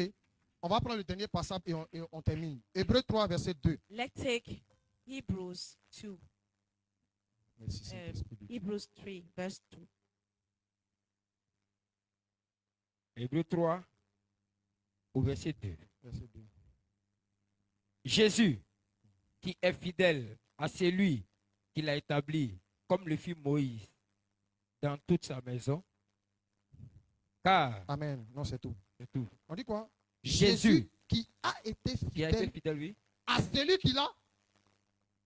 S2: On va prendre le dernier passage et on termine. Hébreux 3, verset 2.
S4: Let's take Hebrews 2,
S2: Merci, Saint-Esprit de Dieu.
S4: Hebrews 3, verse 2.
S3: Hébreux 3, au verset 2.
S2: Verset 2.
S3: Jésus, qui est fidèle à celui qui l'a établi, comme le fit Moïse, dans toute sa maison. Car,
S2: Amen. Non, c'est tout.
S3: c'est tout.
S2: On dit quoi?
S3: Jésus,
S2: qui a été
S3: qui a été
S2: fidèle
S3: fidèle, oui,
S2: à celui qui l'a.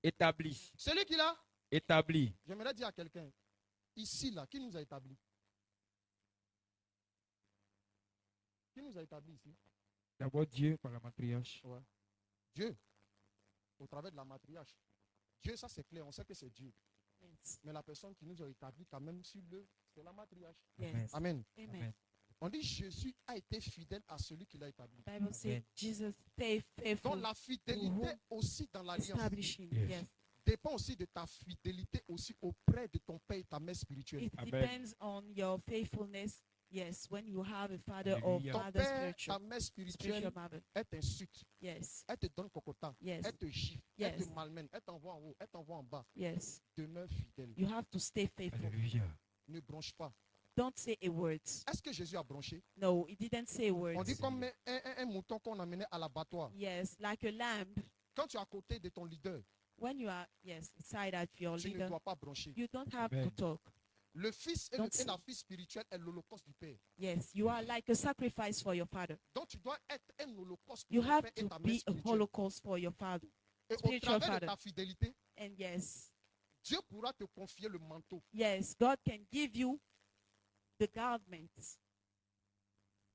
S3: établi.
S2: Celui qui l'a.
S3: Établi.
S2: J'aimerais dire à quelqu'un, ici, là, qui nous a établis? Qui nous a établis ici?
S3: D'abord Dieu par la matriarche.
S2: Ouais. Dieu, au travers de la matriarche. Dieu, ça c'est clair, on sait que c'est Dieu.
S4: Yes.
S2: Mais la personne qui nous a établis quand même sur le, c'est la matriarche.
S4: Yes.
S2: Amen.
S4: Amen.
S3: Amen.
S2: On dit Jésus a été fidèle à celui qui l'a établi.
S4: Bible says
S3: Amen.
S4: Jesus stay faithful,
S2: Donc la fidélité aussi dans l'alliance
S4: establishing.
S3: Yes.
S4: Yes.
S2: dépend aussi de ta fidélité aussi auprès de ton père et ta mère spirituelle.
S4: It
S3: Amen.
S4: depends on your faithfulness. Yes, when you have a father or
S3: Hallelujah.
S2: Ton
S4: mother
S2: père, ta
S4: spiritual,
S2: mère spirituelle,
S4: spiritual mother.
S2: elle t'insulte,
S4: Yes.
S2: elle te donne cocotin,
S4: Yes.
S2: elle te gifle, elle
S4: Yes.
S2: te malmène, elle t'envoie en haut, elle t'envoie en bas.
S4: Yes.
S2: Demeure fidèle.
S4: You have to stay faithful.
S3: Alléluia.
S2: Ne bronche pas.
S4: Don't say a word.
S2: Est-ce que Jésus a bronché?
S4: No, he didn't say a word.
S2: On dit comme un mouton qu'on amenait à l'abattoir.
S4: Yes, like a lamb.
S2: Quand tu es à côté de ton leader,
S4: When you are, yes, inside of your
S2: tu ne
S4: leader,
S2: dois pas broncher.
S4: you don't have
S3: Amen.
S4: to talk.
S2: Le fils et,
S4: Donc,
S2: et la fille spirituelle est l'holocauste du Père.
S4: Yes, you are like a sacrifice for your father.
S2: Donc tu dois être un holocauste pour
S4: You
S2: ton
S4: have
S2: père et
S4: to
S2: ta mère
S4: be a
S2: spirituelle.
S4: holocaust for your father.
S2: Et au
S4: spiritual
S2: travers de
S4: father.
S2: ta fidélité,
S4: And yes,
S2: Dieu pourra te confier le manteau.
S4: yes, God can give you the garments.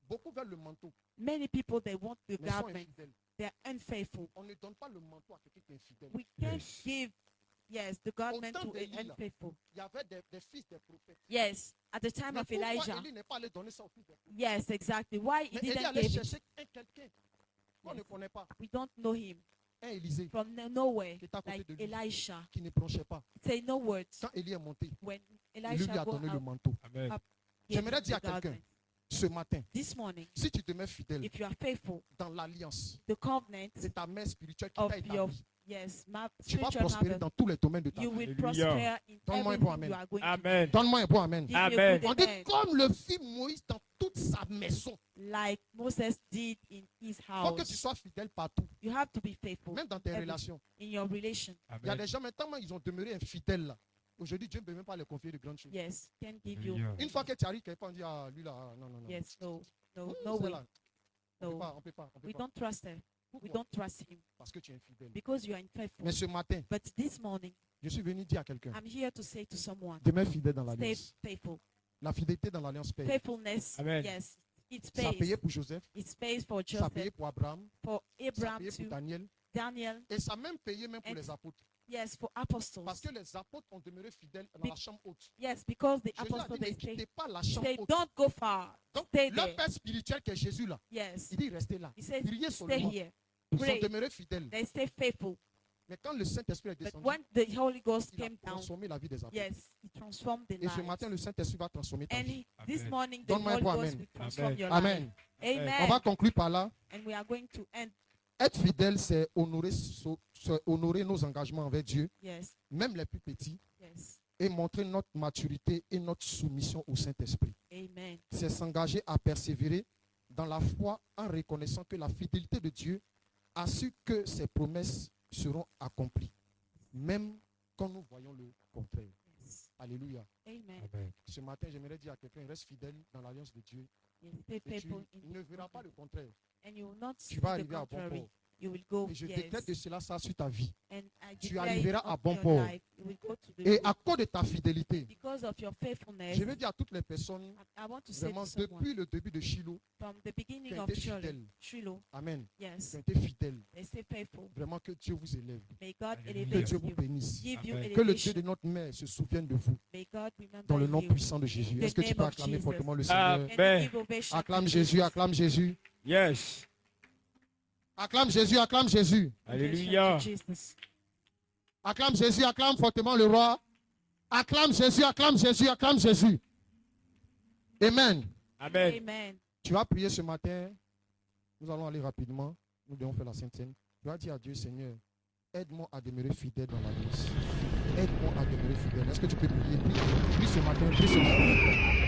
S2: Beaucoup veulent le manteau,
S4: Many people, they want the
S2: mais sont
S4: garment.
S2: infidèles.
S4: They're unfaithful.
S2: On ne donne pas le manteau à quelqu'un qui est infidèle.
S4: We can't
S3: Yes.
S4: give, yes, the garment
S2: temps
S4: to
S2: d'Élie,
S4: an
S2: là.
S4: unfaithful.
S2: Il y avait des fils des prophètes.
S4: Yes, at the time
S2: Mais
S4: of
S2: pourquoi
S4: Elijah.
S2: Élie n'est pas allé donner ça aux fils des prophètes?
S4: Yes, exactly. Why he
S2: Mais Élie
S4: didn't
S2: allait
S4: give it?
S2: chercher quelqu'un qu'on ne
S4: Yes.
S2: connaît pas.
S4: We don't know him
S2: Un Élisée
S4: from nowhere,
S2: qui est à côté
S4: like
S2: de lui,
S4: Elisha.
S2: qui ne bronchait pas.
S4: Say no words.
S2: Quand Élie est monté,
S4: When
S2: il lui
S4: Elisha
S2: a
S4: go
S2: donné le
S4: out,
S2: manteau.
S3: Amen.
S4: Up. gave
S2: J'aimerais
S4: him
S2: dire
S4: the
S2: à quelqu'un,
S4: garment.
S2: ce matin,
S4: This morning,
S2: si tu demeures fidèle
S4: if you are faithful,
S2: dans l'alliance
S4: the covenant
S2: de ta mère spirituelle qui
S4: of
S2: t'a
S4: your
S2: établi,
S4: yes,
S2: tu vas
S4: spiritual
S2: prospérer
S4: mother,
S2: dans tous les domaines de ta
S4: you
S2: vie.
S4: will
S3: Alléluia.
S4: prosper in
S2: Donne-moi un bon
S4: everything you
S2: amen.
S4: are going to
S3: Amen.
S2: Donne-moi un bon amen.
S4: do. Give me a
S3: Amen.
S4: good
S2: On dit
S4: amen,
S2: comme le fit Moïse dans toute sa maison.
S4: like Moses did in his
S2: Il faut que tu
S4: house.
S2: sois fidèle partout,
S4: You have to be faithful
S2: même dans tes
S4: every-
S2: relations.
S4: in your relation.
S2: Il y a
S3: Amen.
S2: des gens maintenant, ils ont demeuré infidèles là. Aujourd'hui, Dieu ne peut même pas les confier de grandes choses.
S4: Yes, can give you.
S3: Alléluia.
S2: Une fois que tu arrives, quelqu'un on dit, ah, lui là, ah, non, non, non.
S4: Yes, no, no,
S2: Ouh,
S4: no
S2: c'est
S4: way.
S2: là. On peut
S4: No,
S2: pas, on peut pas, on peut
S4: we
S2: pas.
S4: don't trust him. We
S2: Pourquoi?
S4: don't trust him
S2: Parce que tu es infidèle.
S4: because you are unfaithful.
S2: Mais ce matin,
S4: But this morning,
S2: je suis venu dire à quelqu'un,
S4: I'm here to say to someone,
S2: demeure fidèle dans
S4: stay
S2: l'alliance.
S4: faithful.
S2: La fidélité dans l'alliance paye.
S4: Faithfulness,
S3: Amen.
S4: yes, it
S2: Ça a payé
S4: pays.
S2: pour Joseph,
S4: It pays for
S2: ça a payé
S4: Joseph,
S2: pour Abraham,
S4: for
S2: ça a
S4: Abraham
S2: payé pour
S4: to
S2: Daniel,
S4: Daniel,
S2: et ça a même payé même pour
S4: And-
S2: les apôtres.
S4: yes, for apostles.
S2: Parce que les apôtres ont demeuré fidèles dans
S4: Be-
S2: la chambre haute.
S4: Yes, because the
S2: Jésus a
S4: apostles,
S2: dit, ne
S4: they say,
S2: quittez pas la chambre haute.
S4: don't go far.
S2: Donc,
S4: Stay
S2: leur
S4: there.
S2: père spirituel qui est Jésus là,
S4: Yes.
S2: il dit, restez là.
S4: He says,
S2: Priez
S4: stay
S2: seulement.
S4: here.
S2: Ils sont
S4: Pray.
S2: demeurés fidèles.
S4: They stay faithful.
S2: Mais quand le Saint-Esprit est
S4: But
S2: descendu,
S4: when the Holy Ghost
S2: il a
S4: came down,
S2: transformé la vie des apôtres.
S4: yes, he transformed the
S2: Et ce matin,
S4: lives.
S2: le Saint-Esprit va transformer ta
S4: And
S2: vie.
S4: this
S3: Amen.
S4: morning, the
S2: Donne-moi un
S4: Holy
S2: bon
S4: Ghost
S2: amen.
S4: will transform
S3: Amen.
S4: your life.
S2: Amen.
S4: Amen.
S2: On va conclure par là.
S4: And we are going to end.
S2: Être fidèle, c'est honorer nos engagements envers Dieu,
S4: Yes,
S2: même les plus petits,
S4: yes.
S2: et montrer notre maturité et notre soumission au Saint-Esprit.
S4: Amen.
S2: C'est s'engager à persévérer dans la foi en reconnaissant que la fidélité de Dieu assure que ses promesses seront accomplies, même quand nous voyons le contraire.
S4: Yes.
S2: Alléluia.
S4: Amen.
S3: Amen.
S2: Ce matin, j'aimerais dire à quelqu'un, reste fidèle dans l'alliance de Dieu.
S4: Yes, stay
S2: Et tu
S4: faithful in
S2: ne verras pas le contraire.
S4: and you will not see
S2: Tu vas
S4: the
S2: arriver à bon
S4: contrary.
S2: port.
S4: You will go,
S2: Et je
S4: yes.
S2: décrète de cela ça sur ta vie.
S4: And I
S2: Tu
S4: declare
S2: arriveras
S4: it
S2: à
S4: of
S2: bon
S4: your
S2: port.
S4: life. You will go to the
S2: Et
S4: good.
S2: à cause de ta fidélité,
S4: Because of your faithfulness,
S2: je veux dire à toutes les personnes,
S4: I want to say
S2: vraiment
S4: to someone,
S2: depuis le début de Shiloh,
S4: from the beginning
S2: qui ont
S4: of
S2: été
S4: Shiloh,
S2: fidèles.
S4: Shiloh,
S2: Amen,
S4: yes,
S2: qui ont été fidèles,
S4: they stay faithful.
S2: vraiment que Dieu vous élève,
S4: May God
S3: Alléluia.
S2: que
S4: elevate
S2: Dieu vous
S4: you,
S2: bénisse,
S4: give you
S3: Amen.
S2: que le Dieu
S4: elevation.
S2: de notre mère se souvienne de vous,
S4: May God remember
S2: dans le nom
S4: you.
S2: puissant de Jésus.
S4: The
S2: Est-ce que tu
S4: name
S2: peux
S4: of
S2: acclamer
S4: Jesus.
S2: fortement le Seigneur?
S3: Amen.
S4: Can you
S3: Ben.
S4: give ovation
S2: Acclame
S4: to
S2: Jésus,
S4: Jesus?
S2: acclame Jésus,
S3: Yes.
S2: acclame Jésus, acclame Jésus,
S3: Alléluia.
S4: Ovation to Jesus.
S2: acclame Jésus, acclame fortement le roi, acclame Jésus, acclame Jésus, acclame Jésus. Amen.
S3: Amen.
S4: Amen.
S2: Tu vas prier ce matin. Nous allons aller rapidement. Nous devons faire la Sainte Seine. Tu vas dire à Dieu, Seigneur, aide-moi à demeurer fidèle dans l'alliance. Aide-moi à demeurer fidèle. Est-ce que tu peux prier? Prie ce matin, prie ce matin.